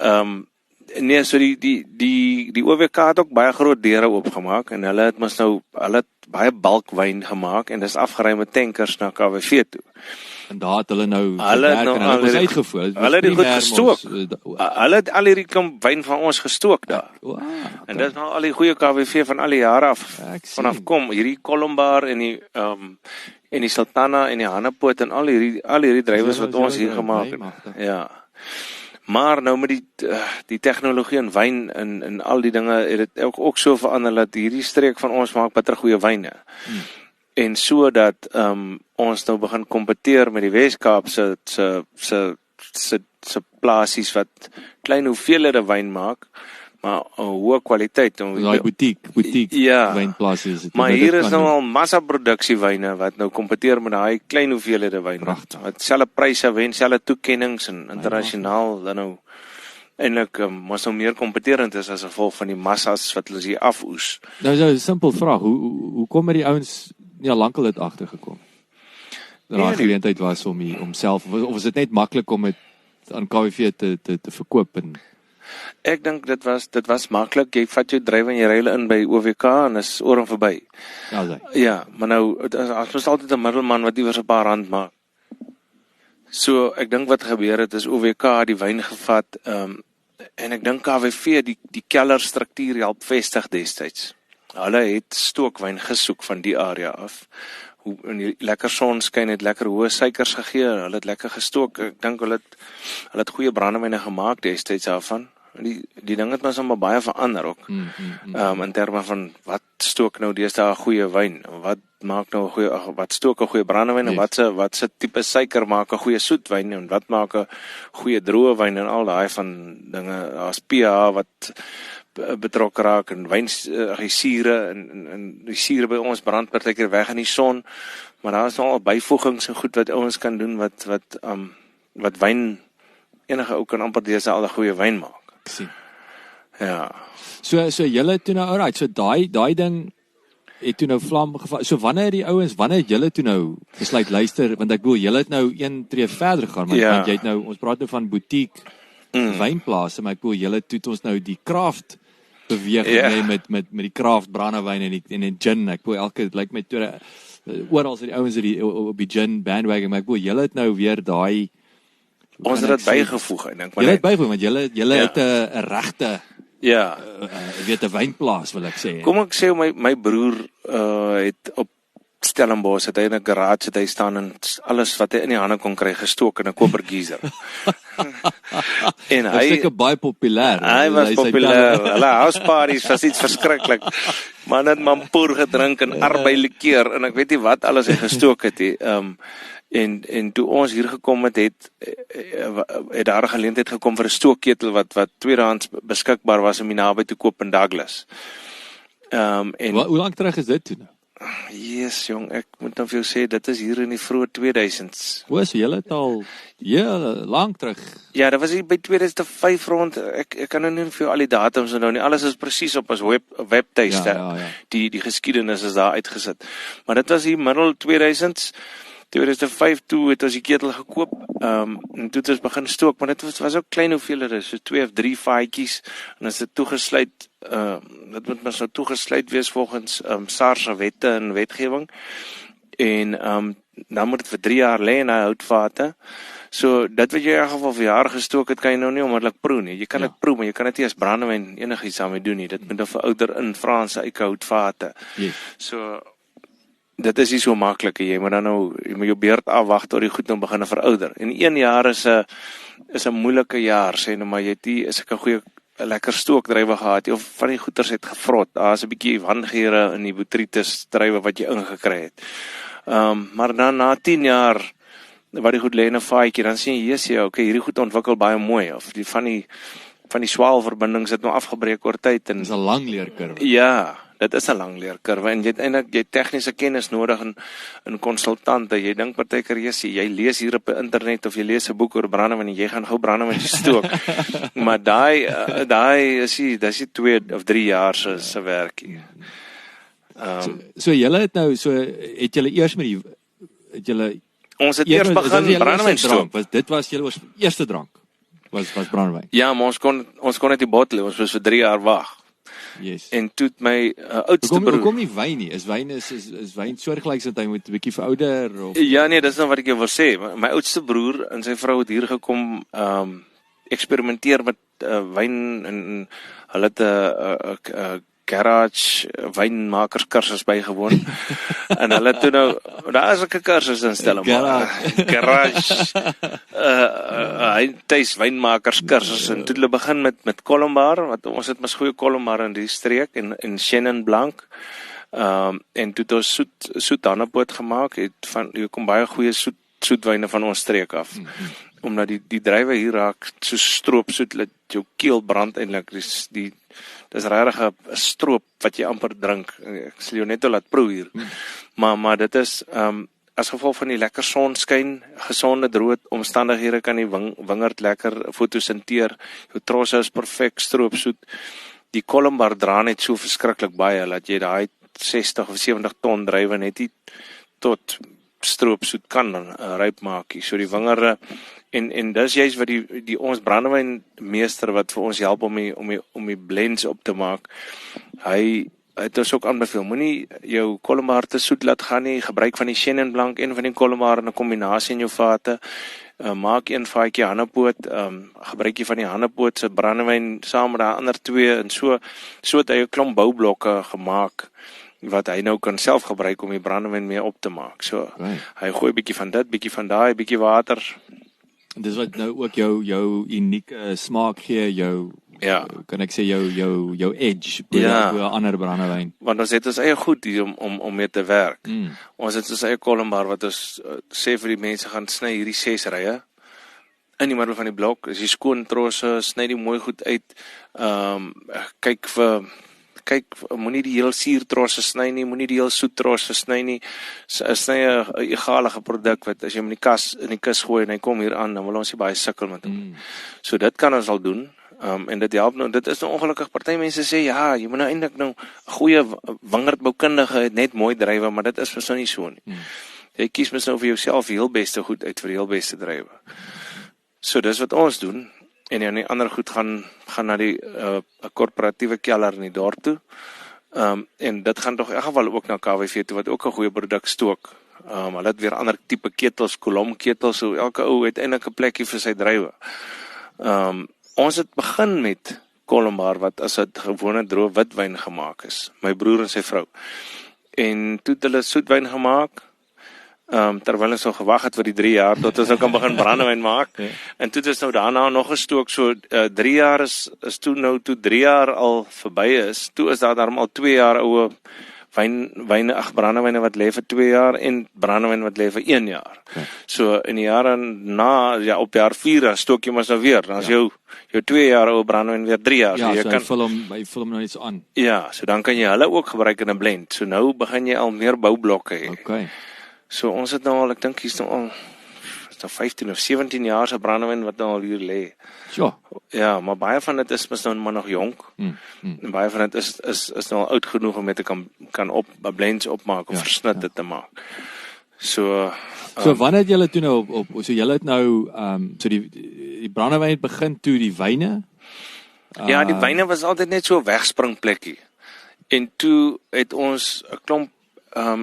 nee, so die OWK het ook baie groot deure oopgemaak en hulle het baie bulkwyn gemaak en dis afgery met tankers na KWV toe. En daar het hulle nou was uitgevoer. Hulle het dit goed gestook. Hulle het al hierdie klomp wyn van ons gestook daar. Wow, en dis nou al die goeie KWV van al die jare af vanaf kom. Hierdie Kolombar en die Sultana en die Hanepoot en al hierdie drywers wat ons hier gemaak het. Ja. Maar nou met die tegnologie en wyn en al die dinge het dit ook so verander dat hierdie streek van ons maak bitter goeie wyne. En so dat ons nou begin kompeteer met die Weskaap se plasies wat klein hoeveelhede wyn maak, maar 'n hoë kwaliteit. Daai boutique ja, wynplasies. Maar hier is nou al massaproduksie wyne wat nou kompeteer met daai klein hoeveelhede wyn. Wat selfe pryse wen, selfe toekennings en internasionaal dan nou eintlik mos nou meer kompeterend is as gevolg van die massas wat hulle hier afoes. Nou so 'n simpel vraag, hoe kom die ouens nie al lankal dit agtergekom? Daai geleentheid was om self of is dit net maklik om dit aan KWV te verkoop en ek dink dit was maklik. Jy vat jou drywe en jy ry hulle in by OWK en is oor en verby. Ja, maar nou as ons altyd 'n middelman wat iewers 'n paar rand maak. So ek dink wat gebeur het is OWK die wyn gevat en ek dink KWV die kellerstruktuur help vestig destyds. Hulle het stookwyn gesoek van die area af. En die lekker sonskyn het lekker hoë suikers gegee. Hulle het lekker gestook. Ek dink hulle het goeie brandewyne gemaak destyds daarvan. Die ding het mos maar baie verander ook. In terme van wat stook nou deesdae 'n goeie wyn? Wat maak nou 'n goeie wat stook 'n goeie brandewyn en wat se tipe suiker maak 'n goeie soetwyn en wat maak 'n goeie droë wyn en al daai van dinge. Daar's pH wat betrokke raak en wyn sure en die sure by ons brand partykeer weg in die son, maar daar is nou al byvoegings en goed wat ouens kan doen wat wyn enige ou kan amper deesdae al 'n goeie wyn maak. Ek sien. Ja. So julle toe nou alright, so daai ding het toe nou vlam geval. So wanneer het julle toe nou besluit luister, want ek bedoel julle het nou een tree verder gegaan, maar want jy het nou ons praat nou van boutique wynplase, maar ek bedoel julle het ons nou die craft beweeg met die craft brandewyn en die gin. Ek bedoel elke lyk my oral die ouens op die gin bandwagon, maar ek bedoel julle het nou weer daai ons het dit bygevoeg en dink maar julle het bygevoeg want julle het 'n regte weet 'n wynplaas wil ek sê. Kom ek sê my broer het op Stellenbosch het hy in 'n garage het hy staan en alles wat hy in die hande kon kry gestook in 'n koper geyser. En hy was baie populêr. Hy was populêr. Hulle house parties was iets verskriklik. Man het mampoer gedrink en arbeilikeur en ek weet nie wat alles hy gestook het nie. En toe ons hier gekom het daar 'n geleentheid gekom vir 'n stookketel wat tweedehands beskikbaar was om naby te koop in Douglas. Hoe lank terug is dit toe nou? Yes, jong, ek moet nou vir jou sê dit is hier in die vroeë 2000s. Hoe is julle het al lank terug? Ja, dit was hier by 2005 rond. Ek kan nou nie vir jou al die datums nou nie. Alles is presies op ons webtuiste. Ja. Die geskiedenis is daar uitgesit. Maar dit was hier middel 2000s. 2005 toe het ons die ketel gekoop, en toe het ons begin stook, maar dit was ook klein hoeveelhede, so 2 of 3 vaatjies, en as dit toegesluit, dit moet maar so toegesluit wees volgens SARS wette en wetgewing, en dan moet dit vir 3 jaar lê in hy houtvate, so dit wat jy in geval vir jaar gestook het, kan jy nou nie onmiddellik proe nie, jy kan dit proe, maar jy kan dit nie as brandewyn enigiets daarmee doen nie, dit moet dan verouder in Franse eikhoutvate, so dit is nie so maklik, jy moet dan nou, jy moet jou beurt afwag tot die goed nou begin verouder. En 1 jaar is 'n moeilike jaar, sê nou maar jy het nie, is ek 'n goeie lekker stookdrywe gehad, of van die goeters het gevrot, daar is 'n bietjie wangeure in die botrytis drywe wat jy ingekry het. Maar dan na 10 jaar, wat die goed lê in 'n vaatjie, dan sien jy, okay, hierdie goed ontwikkel baie mooi, of die van die swaalverbindings het nou afgebreek oor tyd. En dis 'n lang leerkurwe. Ja, Dit is 'n lang leerkurwe en jy het tegniese kennis nodig in konsultante. Jy dink partykeer jy lees hier op die internet of jy lees 'n boek oor brandewyn en jy gaan gou brandewyn stook. Maar daai is die 2 of 3 jaar se werkie. So julle het nou het julle eers met ons het eers begin brandewyn stook. Dit was julle eerste drank. Was brandewyn. Ja, maar ons kon net die bottel hê. Ons moes vir 3 jaar wag. Yes. En toe het my oudste broer. Hoekom nie wyn nie? Is wyn soortgelyks dat hy moet 'n bietjie verouder of? Ja nee, dis nou wat ek jou wil sê. My oudste broer en sy vrou het hier gekom eksperimenteer met wyn en hulle het 'n garage wynmakerskursus bygewoon. En hulle toe nou, daar is 'n kursus instel, garage tuis wynmakerskursus en toe hulle begin met Colombard, wat ons het mos goeie Colombard in die streek en Chenin Blanc. En toe het ons soet hannepoot gemaak, jy kom baie goeie soetwyne van ons streek af. Omdat die druiwe hier raak so stroopsoet dat jou keel brand eintlik. Dis regtig 'n stroop wat jy amper drink. Ek sal jou net laat proe hier. Maar dit is as gevolg van die lekker sonskyn, gesonde droë omstandighede kan die wingerd lekker fotosinteer. Jou trosse is perfek stroopsoet. Die Colombard dra net so verskriklik baie dat jy daai 60 of 70 ton druiwe net nie tot stroopsoet kan ryp maak. So die wingerde en dis juist wat die ons brandewynmeester wat vir ons help om die blends op te maak. Hy het ons ook aanbeveel, moenie jou Colombard te soet laat gaan nie, gebruik van die Chenin Blanc en van die Colombard in 'n kombinasie in jou vate. Maak een vaatjie hannepoot, gebruik jy van die hannepoot se brandewyn saam met daai ander 2 en so het hy 'n klomp boublokke gemaak wat hy nou kan self gebruik om die brandewyn mee op te maak. So hy gooi 'n bietjie van dit, bietjie van daai, bietjie water. Dis wat nou ook jou unieke smaak gee, kan ek sê jou edge bo 'n ander brandewyn. Want ons het ons eie goed hier om mee te werk. Ons het ons eie Colombard wat ons sê vir die mense gaan sny hierdie 6 rye in die middel van die blok. As jy skoon trosse, sny die mooi goed uit. Kyk, moenie die heel suur trosse sny nie, moenie die heel soet trosse sny nie. Sny 'n egalige produk wat as jy hom in die kus gooi en hy kom hier aan, dan wil ons nie baie sukkel met hom. So dit kan ons al doen. En dit help nou, dit is nou ongelukkig, party mense sê, ja, jy moet nou eintlik nou 'n goeie wingerdboukundige het net mooi druiwe, maar dit is mos nou nie so nie. Jy kies mos nou vir jouself die heel beste goed uit vir die heel beste druiwe. So dis wat ons doen. En die ander goed gaan na die korporatiewe kelder in die dorp toe. En dit gaan tog in elk geval ook na KWV toe wat ook 'n goeie produk stook. Hulle het weer ander tipe ketels, kolomketels, so elke ou het eintlik 'n plekkie vir sy druiwe. Ons het begin met Colombard wat as 'n gewone droë witwyn gemaak is. My broer en sy vrou. En toe het hulle soetwyn gemaak. Terwyl ons nou gewag het vir die 3 jaar tot ons nou kan begin brandewyn maak. En toe is nou daarna nog gestook, so 3 jaar is toe 3 jaar al verby is, toe is daar daarom al 2 jaar oue brandewyne wat lê vir 2 jaar en brandewyn wat lê vir 1 jaar. So in die jare na, op jaar 4 dan stook jy mos nou weer, dan is jou 2 jaar oue brandewyn weer 3 jaar. Ja, so jy vul hom nou iets aan. Ja, so dan kan jy hulle ook gebruik in 'n blend. So nou begin jy al meer boublokke hê. Okay. So ons het nou al, ek dink hier's nou al 15 of 17 jaar se brandewyn wat nou al hier lê. Ja, maar baie van dit is mos nou maar nog jonk. En baie van dit is nou al oud genoeg om dit te kan blends opmaak of versnitte te maak. So wanneer het julle toe nou so julle het nou so die brandewyn het begin toe die wyne? Ja, die wyne was altyd net so 'n wegspringplekkie. En toe het ons 'n klomp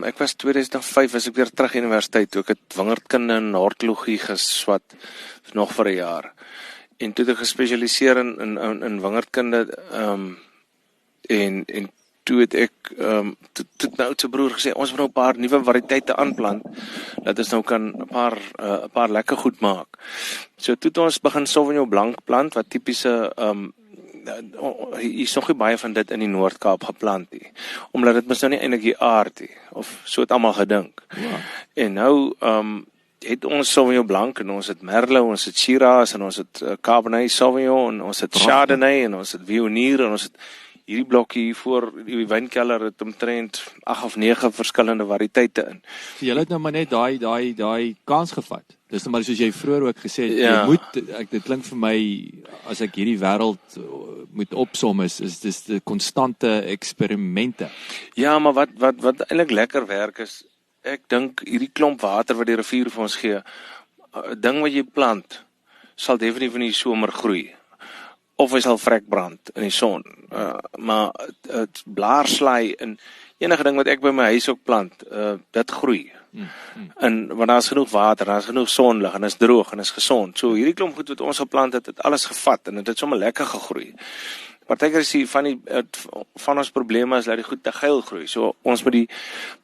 ek was 2005 was ek weer terug universiteit toe ek het wingerdkunde en hortologie geswat nog vir 'n jaar. En toe het ek gespesialiseer in wingerdkunde en toe het ek toe my oudste broer gesê ons moet nou 'n paar nuwe variëteite aanplant dat ons nou kan 'n paar lekker goed maak. So toe het ons begin Sauvignon Blanc plant wat tipiese hier is nog nie baie van dit in die Noord-Kaap geplant nie, omdat dit mos nou nie eintlik die aard nie, of so het almal gedink. En nou het ons Sauvignon Blanc en ons het Merlot, ons het Shiraz en ons het Cabernet Sauvignon en ons het Chardonnay en ons het Viognier en ons het hierdie blokkie hier voor die wynkelder het omtrent 8 of 9 verskillende variëteite in. So jy het nou maar net daai kans gevat. Dis nou maar soos jy vroeër ook gesê het, Ja. jy moet, dit klink vir my, as ek hierdie wêreld moet opsom is dis die konstante eksperimente. Ja, maar wat eintlik lekker werk is, ek dink hierdie klomp water wat die rivier vir ons gee, 'n ding wat jy plant, sal definitief in die somer groei. Of hy sal vrek brand in die son. Maar blaarslaai en enige ding wat ek by my huis ook plant, dit groei. En want daar is genoeg water, daar is genoeg sonlig en is droog en is gesond. So hierdie klomp goed wat ons geplant het alles gevat en dit het sommer lekker gegroei. Partykeer is van ons probleme is dat die goed te geil groei. So ons moet die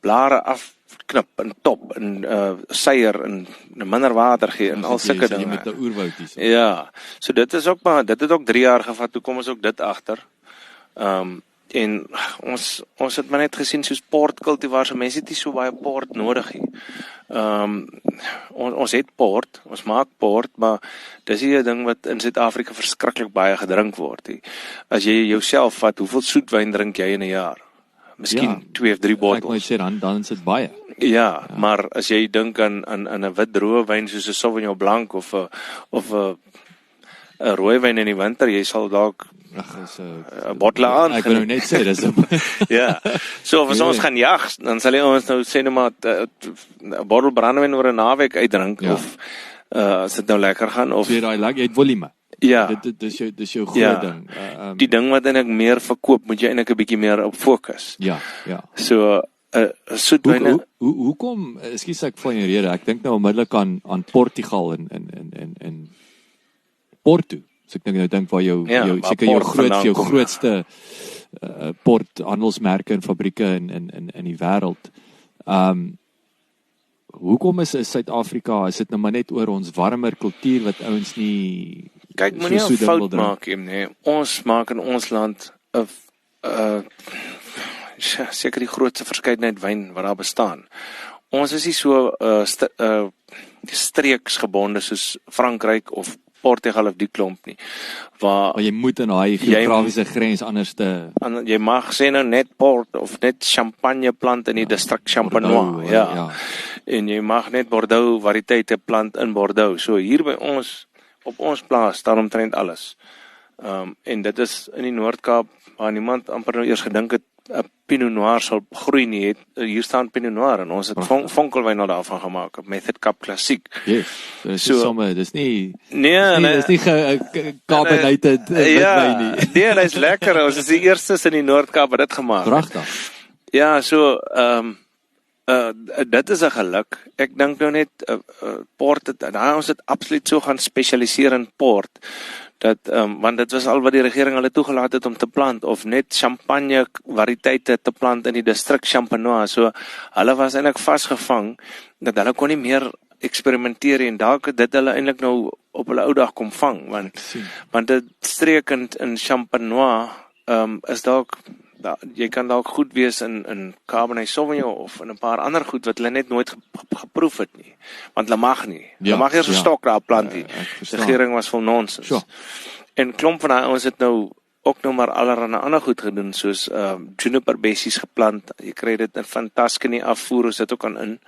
blare afknip en top en seier en minder water gee en al sulke dinge. Met 'n oerwoud hier. Ja. So dit het ook 3 jaar gevat. Toe kom ons ook dit agter. En ons het maar net gesien soos portkultivars, so mense het nie so baie port nodig nie. Ons het port, ons maak port, maar dis nie 'n ding wat in Suid-Afrika verskriklik baie gedrink word nie. As jy jouself vat, hoeveel soetwyn drink jy in 'n jaar? Miskien 2 of 3 bottels. Ek moet sê dan is dit baie. Ja, maar as jy dink aan 'n wit droë wyn soos 'n Sauvignon Blanc of 'n rooi wyn in die winter, jy sal dalk 'n bottel aan. Ek wil nou net sê dis ja. So as ons gaan jag, dan sal ons nou sê net maar 'n bottel brandewyn oor 'n naweek uitdrink of as dit nou lekker gaan of jy het volume. Ja. Dis jou groot ding. Die ding wat eintlik meer verkoop, moet jy eintlik 'n bietjie meer op fokus. Ja. So soetwyne. Hoekom, ekskuus ek van jou rede, ek dink nou onmiddellik aan Portugal en Porto. So ek dink waar jou seker jou grootste porthandelsmerke en fabrieke in die wêreld. Hoekom is Suid-Afrika, is dit nou maar net oor ons warmer kultuur wat ouens nie kyk, moenie 'n fout maak nie. Ons maak in ons land 'n seker die grootste verskeidenheid wyn wat daar bestaan. Ons is nie so streeksgebonde soos Frankryk of Portugal of die klomp nie. Maar jy moet in daai geografiese grens anderste. Jy mag sê nou net port of net champagne plant in die distrik Champenois. Ja. En jy mag net Bordeaux variëteite plant in Bordeaux. So hier by ons op ons plaas staan omtrent alles. En dit is in die Noord-Kaap waar niemand amper nou eers gedink het 'n Pinot Noir sal groei nie. Hier staan Pinot Noir en ons het vonkelwyn nou daarvan gemaak op Method Cup Klassiek. Yes, dis somme, dis nie dis nie carbonated wyn nie. Nee, dit is lekker. Ons is die eerstes in die Noord-Kaap wat dit gemaak het. Pragtig. Ja, so dit is 'n geluk. Ek dink nou net port ons het absoluut so gaan spesialiseer in port. Dat want dit was al wat die regering hulle toegelaat het om te plant of net champagne variëteite te plant in die distrik Champenois. So hulle was eintlik vasgevang dat hulle kon nie meer eksperimenteer en dalk het dit hulle eintlik nou op hulle ou dag kom vang want dit streek in Champenois is dalk jy kan dalk goed wees in Cabernet Sauvignon of in 'n paar ander goed wat hulle net nooit geproef het nie. Want hulle mag nie. Hulle mag eers 'n stok daar plant nie. Die regering was vol nonsens. Sure. En klomp van ons het nou ook nou maar allerlei ander goed gedoen soos juniper bessies geplant. Jy kry dit in van Tuscany afvoer, ons dit ook in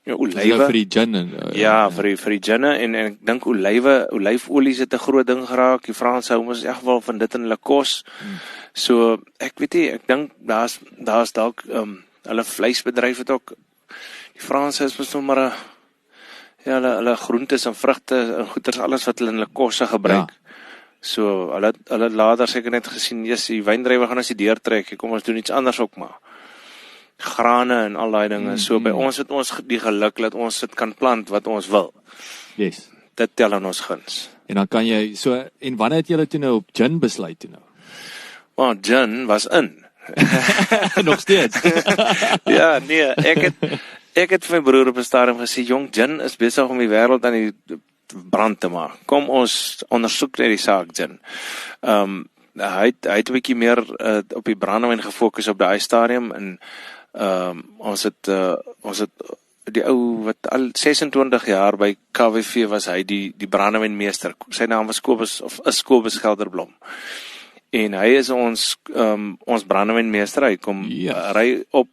olywe vir die gin vir die gin en ek dink olyfolie het 'n groot ding geraak. Die Franse hou mos in geval van dit in hulle kos. So ek weet nie, ek dink daar's dalk hulle vleisbedryf het ook. Die Franse is mos nog maar hulle groentes en vrugte en goeders alles wat hulle in hulle kosse gebruik. So hulle later seker net gesien, die wyndrywer gaan as die deur trek. Kom ons doen iets anders ook maar. Grane en al daai dinge. So by ons het ons die geluk dat ons dit kan plant wat ons wil. Yes. Dit tel aan ons guns. En dan kan jy en wanneer het julle toe nou op gin besluit toe nou? Maar gin was in. Nog steeds. Ja, nee, ek het vir my broer op 'n stadium gesê, jong, gin is besig om die wêreld aan die brand te maak. Kom ons ondersoek net die saak gin. Hy het 'n bietjie meer op die brandewyn gefokus op daai stadium en ons het die ou wat al 26 jaar by KWV was hy die brandewynmeester. Sy naam was Kobus Gelderblom. En hy is ons brandewynmeester. Hy kom ry op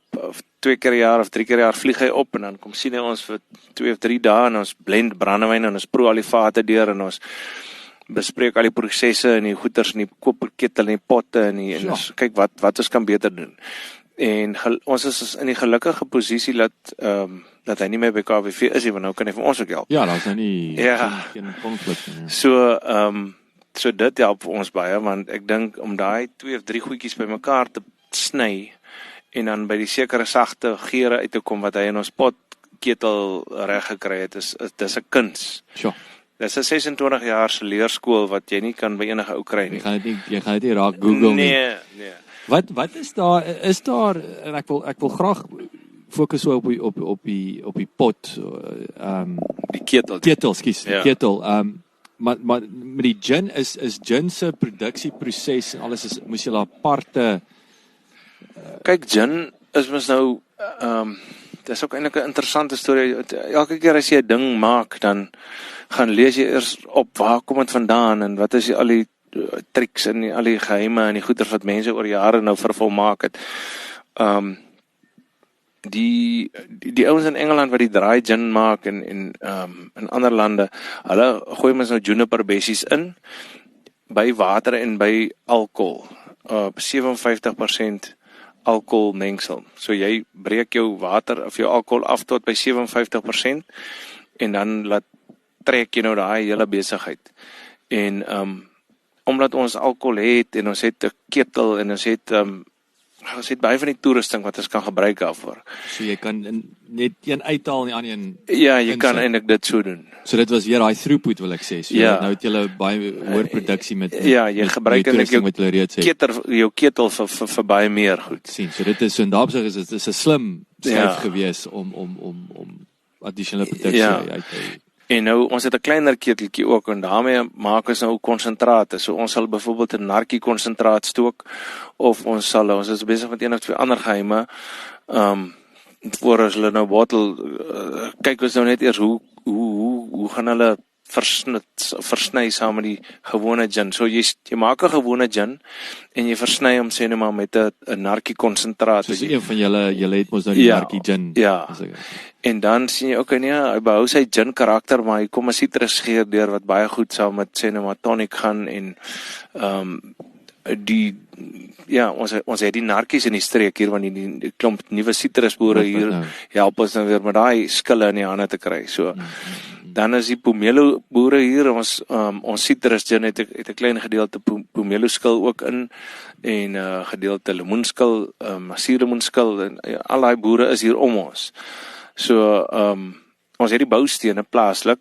2 keer per jaar of 3 keer per jaar vlieg hy op en dan kom sien hy ons vir 2 of 3 dae en ons blend brandewyn en ons proe al die vate deur en ons bespreek al die prosesse en die goeters en die koperketel en die potte en ons kyk wat ons kan beter doen. En ons is in die gelukkige posisie dat hy nie meer by KWV is nie, want nou kan hy vir ons ook help. Ja, daar's nou nie geen konflik nie. So dit help vir ons baie, want ek dink om daai 2 of 3 goedjies bymekaar te sny en dan by die sekere sagte geure uit te kom wat hy in ons potketel reg gekry het, dis 'n kuns. Sure. Dis 'n 26 jaar se leerskool wat jy nie kan by enige ou kry nie. Jy gaan dit nie raak Google nie. Nee. Wat is daar en ek wil graag fokus op die pot die ketel. Ketel, maar met die gin is gin se produksieproses en alles moes jy aparte kyk, gin is mos nou dis ook eintlik 'n interessante storie. Elke keer as jy 'n ding maak, dan gaan lees jy eers op waar kom dit vandaan en wat is al die triks en al die geheime en die goeders wat mense oor jare nou vervolmaak het. Die ouens in Engeland wat die dry gin maak en in ander lande, hulle gooi mens nou juniper bessies in by water en by alkohol. 57% alkohol mengsel. So jy breek jou water of jou alkohol af tot by 57% en dan trek jy nou daai hele besigheid. En omdat ons alkohol het en ons het 'n ketel en ons het baie van die toerusting wat ons kan gebruik daarvoor. So jy kan net een uithaal en die ander een. Ja, jy kan eintlik dit so doen. So dit was weer daai throughput wil ek sê. So nou het jy baie hoër produksie met jy gebruik eintlik jou ketel vir baie meer goed. Sien, so dit is so in daardie opsig is dit 'n slim skuif gewees om addisionele produksie uit te. En nou, ons het 'n kleiner keteltjie ook, en daarmee maak ons nou konsentrate. So ons sal byvoorbeeld 'n narkie konsentraat stook, of ons is besig met een of twee ander geheime, voor as hulle nou bottel, kyk ons nou net eers hoe gaan hulle versny saam met die gewone gin. So jy maak 'n gewone gin, en jy versny hom sê net maar met 'n narkie konsentraat. So een van julle het mos nou die narkie gin. Ja. En dan sien jy ook hy behou sy gin karakter, maar hy kom 'n sitrusgeur deur wat baie goed saam met sê net maar tonic gaan en ons het die narkies in die streek hier, want die klomp nuwe sitrusboere hier help ons nou weer met daai skille in die hande te kry. So dan is die pomelo boere hier, ons citrus gin het 'n klein gedeelte pomelo skil ook in, en gedeelte lemoenskil, suurlemoenskil, en al daai boere is hier om ons. So ons het die boustene plaaslik.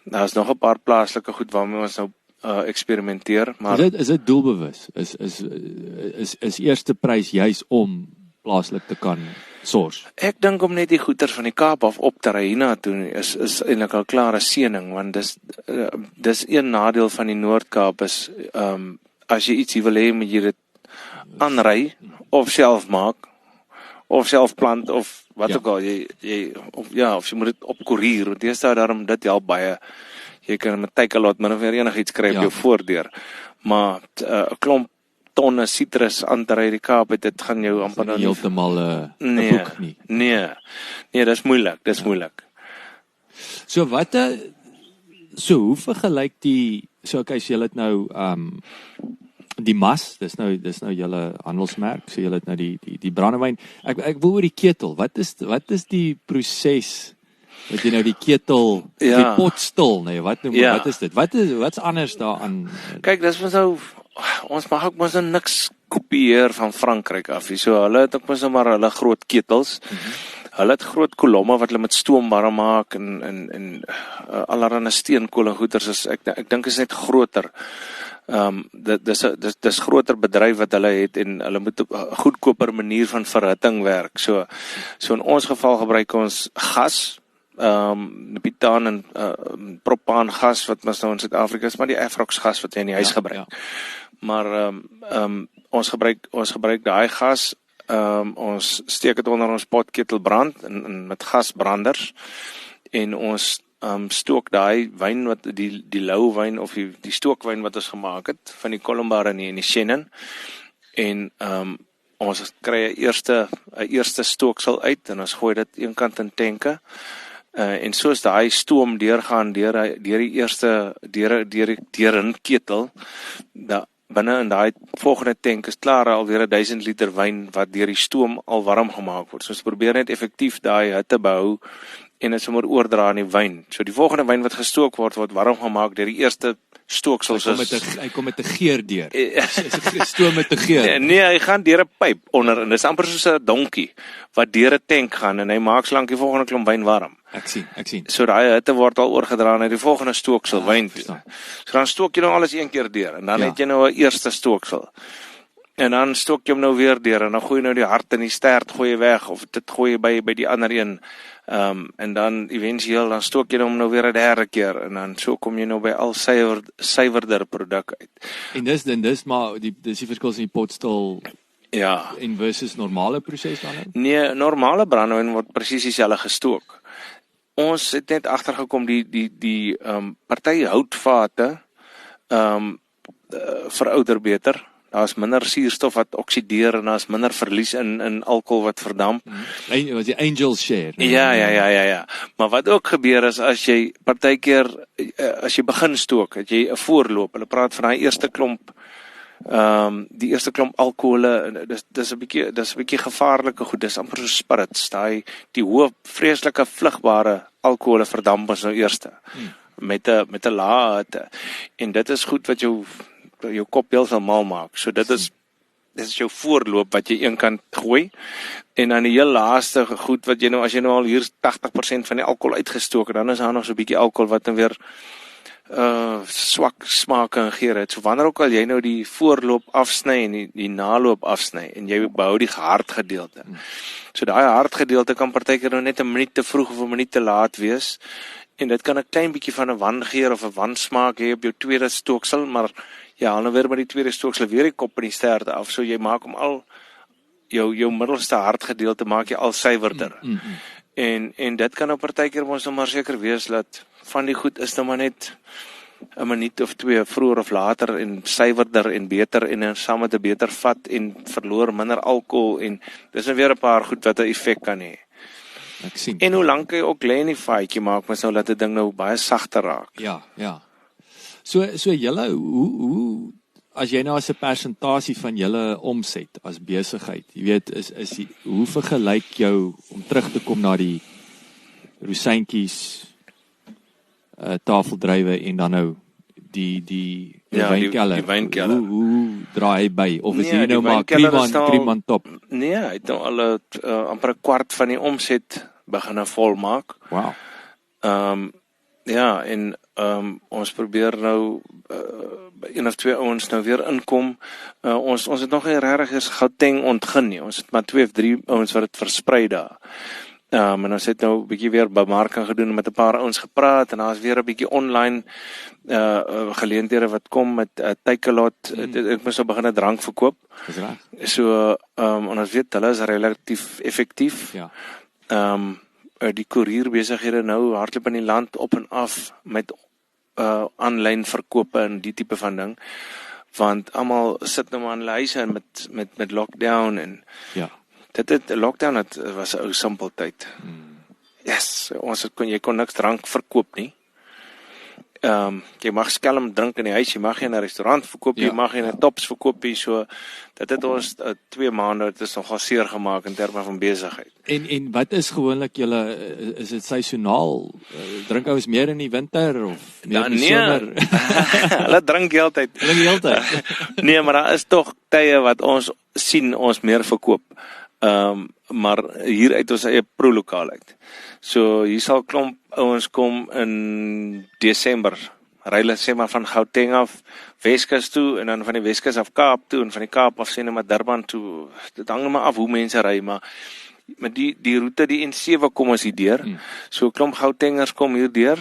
Daar is nog 'n paar plaaslike goed waarmee ons nou eksperimenteer, maar is dit doelbewus? Is eerste prys juis om plaaslik te kan source? Ek dink om net die goeder van die Kaap af op te ry hiernatoe is eintlik al klare seëning, want dis een nadeel van die Noord-Kaap is as jy iets wil hê, moet jy dit aanry of self maak of self plant of wat ook al of jy moet dit opkoerier, want eers daarom dit help baie. Jy kan met Takealot min of meer enigiets kry op jou voordeur, maar 'n klomp tonne citrus aan te ry die Kaap, dit gaan jou amper nou heeltemal 'n boek nie. Nee, dis moeilik. So hoe vergelyk so jy het nou die mas, dis nou julle handelsmerk, so julle het nou die brandewyn. Ek wil oor die ketel. Wat is die proses? Wat jy nou die ketel, die pot stil, nee, wat is dit? Wat's anders daaraan? Kyk, dis nou ons mag ook mos niks kopieer van Frankryk af. So hulle het ook mos maar hulle groot ketels. Hulle het groot kolomme wat hulle met stoom warm maak en allerlei steenkool en goeders. Ek dink is net groter. Dis groter bedryf wat hulle het, en hulle moet op 'n goedkoper manier van verhitting werk. So in ons geval gebruik ons gas, butaan en propaan gas wat ons nou in Suid-Afrika is, maar die Afrox gas wat jy in die huis gebruik. Maar ons gebruik daai gas, ons steek dit onder ons potketel brand en met gasbranders, en ons stook daai wyn wat die lou wyn of die stookwyn wat ons gemaak het van die Colombard en die Chenin en ons kry 'n eerste stooksel uit en ons gooi dit eenkant in tanke en soos daai stoom deurgaan deur die eerste deur 'n ketel binne in daai volgende tank is klaar alweer 1000 liter wyn wat deur die stoom al warm gemaak word. So ons probeer net effektief daai hitte behou en dit sommer oordra aan die wyn. So die volgende wyn wat gestook word warm gemaak deur die eerste stooksel. Hy kom met 'n geur deur. Stoom met 'n geur. Nee, hy gaan deur 'n pyp onder en dis amper soos 'n donkie wat deur 'n tank gaan en hy maak slank die volgende klomp wyn warm. Ek sien. So daai hitte word al oorgedra na die volgende stooksel wyn. So dan stook jy nou alles een keer deur en dan het jy nou 'n eerste stooksel. En dan stook jy hom nou weer deur en dan gooi jy nou die hart en die stert gooi jy weg of dit gooi jy by die ander een. En dan eventueel dan stook jy hom nou weer 'n derde keer en dan so kom jy nou by al suiwerder produk uit. En dis maar dis die verskil in die potstil en versus normale proses dan? Nee, normale brandewyn word presies dieselfde gestook. Ons het net agtergekom die party houtvate verouder beter. Daar's minder suurstof wat oksideer en daar's minder verlies in alkohol wat verdamp. Was die Angel Share? Ja. Maar wat ook gebeur is as jy partykeer as jy begin stook, het jy 'n voorloop. Hulle praat van daai eerste klomp die eerste klomp alkohole, dis 'n bietjie gevaarlike goed. Dis amper so spirits. Die hoë vreeslike vlugbare alkohole verdamp ons nou eerste met 'n lae hitte. En dit is goed wat jou kop heeltemal maak. So dit is jou voorloop wat jy eenkant gooi. En dan die heel laaste goed wat jy nou as jy nou al hier 80% van die alkohol uitgestook het, dan is daar nog so 'n bietjie alkohol wat dan weer swak smake en geure het. So wanneer ook al jy nou die voorloop afsny en die naloop afsny en jy behou die hard gedeelte. So daai hard gedeelte kan partykeer nou net 'n minuut te vroeg of 'n minuut te laat wees. En dit kan 'n klein bietjie van 'n wangeur of 'n wansmaak hê op jou tweede stooksel, maar ja, dan weer by die tweede stooksel weer die kop en die stert af. So jy maak hom al jou middelste hard gedeelte maak jy al suiwerder. En dit kan op partykeer ons nou maar seker wees dat van die goed is nou maar net 'n minuut of 2 vroeër of later en suiwerder en beter en saam met 'n beter vat en verloor minder alkohol en dis nou weer 'n paar goed wat 'n effek kan hê. Ek sien. En hoe lank jy ook lê in die faaitjie maak mens nou dat 'n ding nou baie sagter raak. Ja. So julle hoe as jy nou as 'n persentasie van julle omset as besigheid, jy weet is hoe vergelyk jou om terug te kom na die rosientjies tafeldrywe en dan nou die wynkelder. Die wynkelder. Hoe draai hy by of is jy nou maar cream on top? Nee, hy het nou al amper 'n kwart van die omset begin volmaak. Wow. En ons probeer nou by 1 of 2 ouens nou weer inkom. Ons het nog nie regtig eens Gauteng ontgin nie. Ons het maar 2 of 3 ouens wat dit versprei daar. En ons het nou 'n bietjie weer bemarking gedoen met 'n paar ouens gepraat en daar's weer 'n bietjie online geleenthede wat kom met Takealot. Ek moes nou begin 'n drank verkoop. Dis reg. So en ons weet hulle is relatief effektief. Ja. Die koerierbesighede nou hardloop in die land op en af met aanlyn verkope en die tipe van ding. Want almal sit nou maar in huise en met lockdown en ja. Lockdown was 'n ou simpel tyd. Yes, jy kon niks drank verkoop nie. Jy mag skelm drink in die huis, jy mag nie in 'n restaurant verkoop, jy mag nie in 'n Tops verkoop nie, so dit het ons 2 maande, dit is nogal seer gemaak in terme van besigheid. En wat is gewoonlik julle, is dit seisoonaal? Drink ouens meer in die winter of meer in die somer? Hulle drink heeltyd. Nee, maar daar is tog tye wat ons sien ons meer verkoop. Maar hier uit ons eie prolokaal uit. So hier sal klomp ouens kom in Desember. Ry hulle sê maar van Gauteng af Weskus toe en dan van die Weskus af Kaap toe en van die Kaap af sê net maar Durban toe. Dit hang maar af hoe mense ry, maar met die roete die N7 kom ons hier deur. So klomp Gautengers kom hier deur.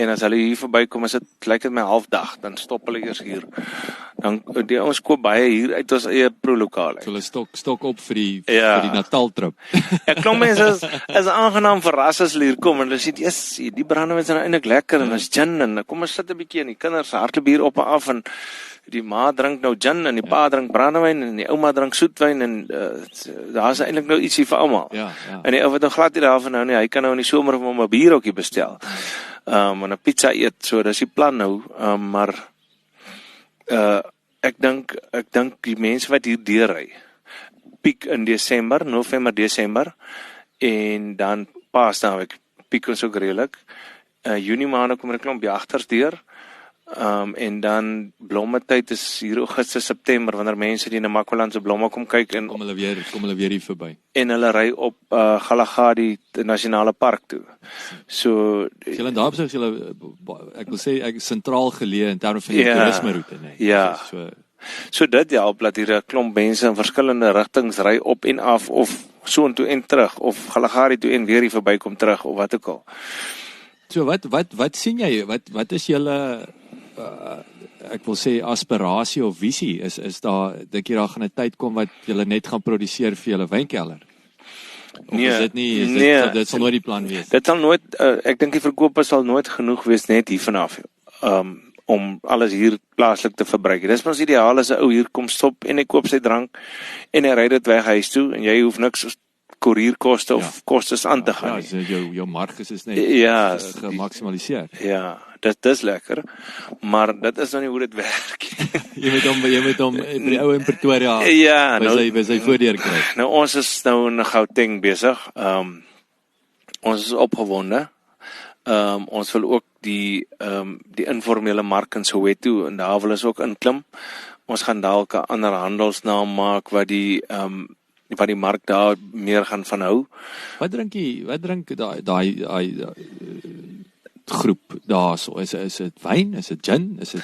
En as hulle hier verbykom, is dit lyk dit my halfdag, dan stop hulle eers hier. Dan die ons koop baie hier uit ons eie prolokaal uit. So hulle stok op vir die Nataltrip. Ja, klomp mense is aangenaam verras as hulle hier kom en hulle sê, "Yes, die brandewyn is nou eintlik lekker en is gin en kom ons sit 'n bietjie en die kinders hardloop hier op en af en die ma drink nou gin en die pa drink brandewyn en die ouma drink soetwyn en daar's eintlik nou ietsie vir almal. Ja. En die ou wat nou glad nie daarvan nou nie, hy kan nou in die somer vir hom 'n bierhokkie bestel. En 'n pizza eet, so dis die plan nou. Maar ek dink die mense wat hier deurry, piek in Desember, November, Desember en dan Paasnaweek piek ons ook redelik. Junie maande kom 'n klomp jagters deur. En dan blommetyd is hier Augustus, September wanneer mense die Namakoland se blomme kom kyk en kom hulle weer hier verby. En hulle ry op Galagadi Nasionale Park toe. So julle daar op sig julle ek wil sê ek sentraal geleë in terme van die toerisme roete, nee. Ja. So dit help dat hier 'n klomp mense in verskillende rigtings ry op en af of so en toe en terug of Galagadi toe en weer hier verbykom terug of wat ook al. So wat sien jy? Wat is julle ek wil sê aspirasie of visie is daar dink jy daar gaan 'n tyd kom wat julle net gaan produseer vir julle wynkelder? Of nee, is dit nie dit sal nooit die plan wees. Dit sal nooit ek dink die verkope sal nooit genoeg wees net hier vanaf om alles hier plaaslik te verbruik. Dis ons ideaal as 'n ou hier kom stop en hy koop sy drank en hy ry dit weg huis toe en jy hoef niks koerierkoste of kostes aan te gaan nie. Ja, jou marges is net gemaksimaliseer. Ja, dit is lekker, maar dit is nou nie hoe dit werk. jy moet hom by die ou in Pretoria by sy voordeur kry. Nou ons is nou in Gauteng besig. Ons is opgewonde. Ons wil ook die informele mark in Soweto en daar wil ons ook inklim. Ons gaan dalk 'n ander handelsnaam maak wat die mark daar meer gaan van hou. Wat drink daai groep daarso? Is dit wyn? Is dit gin? Is dit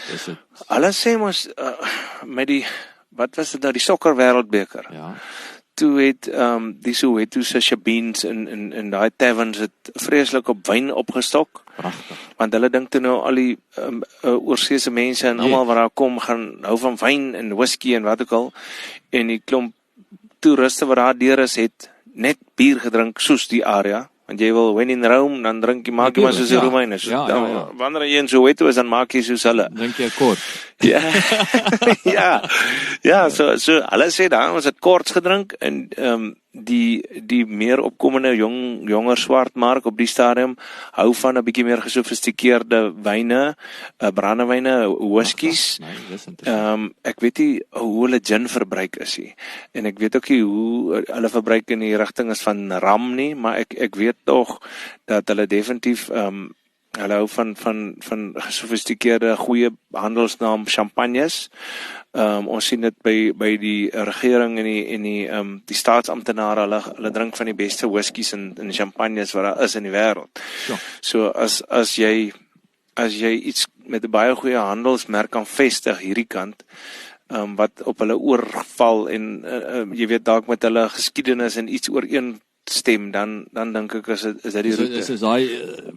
Hulle sê mos met die wat was dit nou die sokker wêreldbeker. Ja. Toe het die Soweto se Shabins in daai taverns het vreeslik op wyn opgestok. Pragtig. Want hulle dink toe nou al die oorseese mense en almal wat daar kom gaan hou van wyn en whisky en wat ook al. En die klomp toeriste wat daar deur is het net bier gedrink soos die area. Want jy wil when in Rome, dan drink jy maak jy maar soos die Romeine. Wanneer jy in Soweto is, dan maak jy soos hulle. Drink jy kort. Ja, so hulle sê daar ons het korts gedrink en die meer opkomende jonger swart mark op die stadium hou van 'n bietjie meer gesofistikeerde wyne, brandewyne, whiskies. Ek weet nie hoe hulle gin verbruik is nie. En ek weet ook nie hoe hulle verbruik in die rigting is van ram nie, maar ek weet tog dat hulle definitief hulle hou van gesofistikeerde goeie handelsnaam champagnes. Ons sien dit by die regering en die staatsamptenare, hulle drink van die beste whiskies en champagnes wat daar is in die wêreld. Ja. So as jy iets met 'n baie goeie handelsmerk kan vestig hierdie kant, wat op hulle oorval en jy weet dalk met hulle geskiedenis en iets ooreenstem, dan dink ek is dit die route. Is daai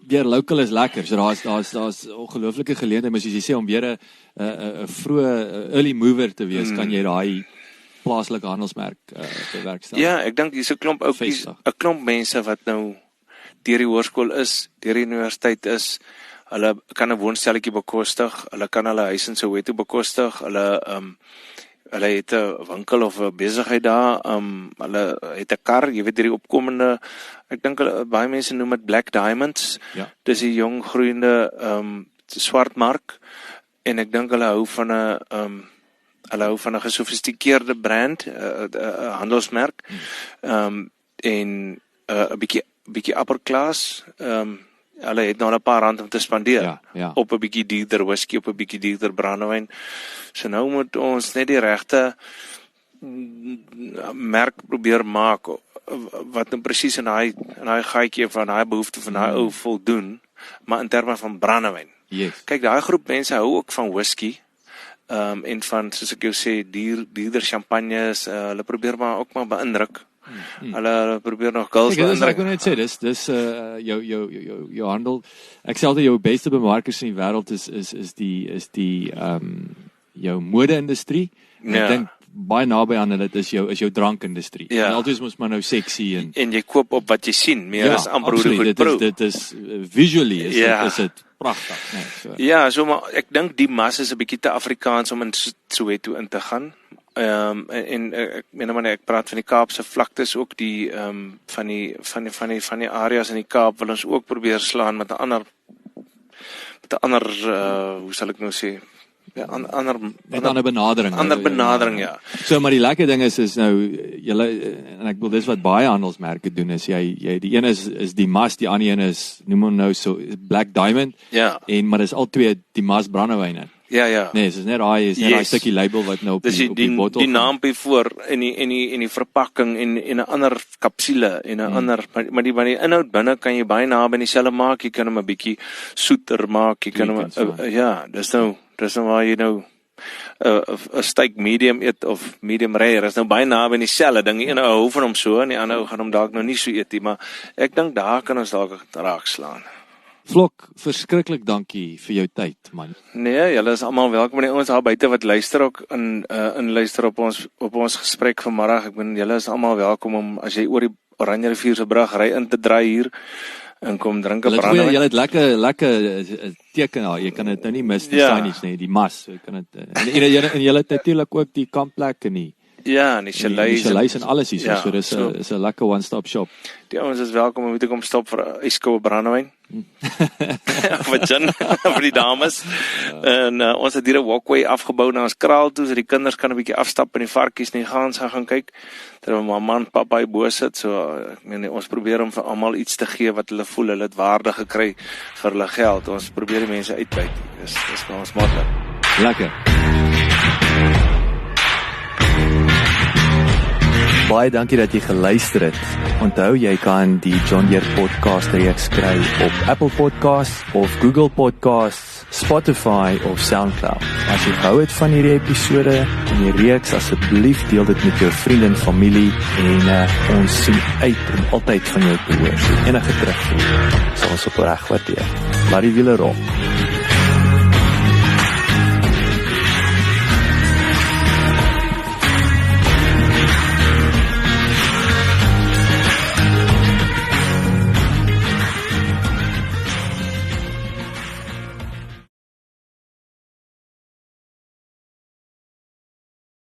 weer local is lekker. So daar's ongelooflike geleenthede, maar soos jy sê om weer 'n vroeë early mover te wees, kan jy daai plaaslike handelsmerk bewerkstellig. Ja, ek dink hier's 'n klomp ouetjies, 'n klomp mense wat nou deur die hoërskool is, deur die universiteit is. Hulle kan 'n woonstelletjie bekostig, hulle kan hulle huis in Soweto bekostig, hulle het 'n winkel of 'n besigheid daar, hulle het 'n kar, jy weet hierdie opkomende, ek dink baie mense noem dit Black Diamonds. Ja. Dis 'n jong groeiende swart mark en ek dink hulle hou van 'n gesofistikeerde brand, 'n handelsmerk. En 'n bietjie upper class. Hulle het nou 'n paar rand om te spandeer op 'n bietjie duurder whisky, op 'n bietjie duurder brandewyn. So nou moet ons net die regte merk probeer maak wat nou presies in daai gaatjie van daai behoefte van daai ou voldoen, maar in terme van brandewyn. Yes. Kyk, daai groep mense hou ook van whisky. En van, soos ek jou sê, duurder champagnes, hulle probeer maar ook maar beïndruk. Hulle probeer nog girls indruk. Ek wil net sê, dis jou handel. Ek sê altyd jou beste bemarkers in die wêreld is die jou mode-industrie. Ek dink baie naby aan hulle is jou drankindustrie. En altyd moet maar nou sexy en jy koop op wat jy sien, meer as amper hoe goed proe. Dit is visually is dit pragtig, nee, so. Ja, so maar ek dink die mas is 'n bietjie te Afrikaans om in Soweto in te gaan. En ek meen maar ek praat van die Kaapse vlaktes ook die van die areas in die Kaap wil ons ook probeer slaan met 'n ander hoe sal ek nou sê ander benadering, ja. So maar die lekker ding is nou julle en ek wil dis wat baie handelsmerke doen is jy die een is die mas, die ander een is noem hom nou so Black Diamond. Ja. Maar dis al twee die mas brandewyne. Ja. Nee, dis net daai stukkie label wat nou op die bottel. Die naampie voor in die verpakking en 'n ander kapsule en 'n ander maar die inhoud binne kan jy baie naby aan dieselfde maak. Jy kan hom 'n bietjie soeter maak. Jy kan hom dis nou waar jy nou 'n steak medium eet of medium rare. Dis nou baie naby aan dieselfde ding. Die ene ou hou van hom so en die ander ou gaan hom dalk nou nie so eet nie, maar ek dink daar kan ons dalk raak slaan. Vlok, verskriklik dankie vir jou tyd, man. Nee, julle is almal welkom. Die ouens daar buite wat luister ook in luister op ons gesprek vanmiddag. Ek bedoel julle is almal welkom om as jy oor die Oranje rivier se brug ry in te draai hier en kom drink 'n brandewyn. Julle het lekker teken daar. Jy kan dit nou nie mis die signage nie, die mas. Jy kan dit en julle het natuurlik ook die kampplek en die en die chalets en alles hier. So dis 'n lekker one-stop shop. Die ouens is welkom om te kom stop vir 'n yskoue brandewyn. Vir gin vir die dames. En ons het hier 'n walkway afgebou na ons kraal toe, so die kinders kan 'n bietjie afstap en die varkies en die gans gaan kyk. Terwyl mamma en pappa hier bo sit, so ek meen ons probeer om vir almal iets te gee wat hulle voel hulle het waarde gekry vir hulle geld. Ons probeer die mense uitbuit. Dis vir ons motto. Lekker. Baie dankie dat jy geluister het. Onthou jy kan die John Deere podcast reeks kry op Apple Podcasts of Google Podcasts, Spotify of SoundCloud. As jy gehou het van hierdie episode en die reeks, asseblief deel dit met jou vriende en familie en ons sien uit om altyd van jou te hoor. Enige terugvoer sal ons opreg waardeer. Laat die wiele rol.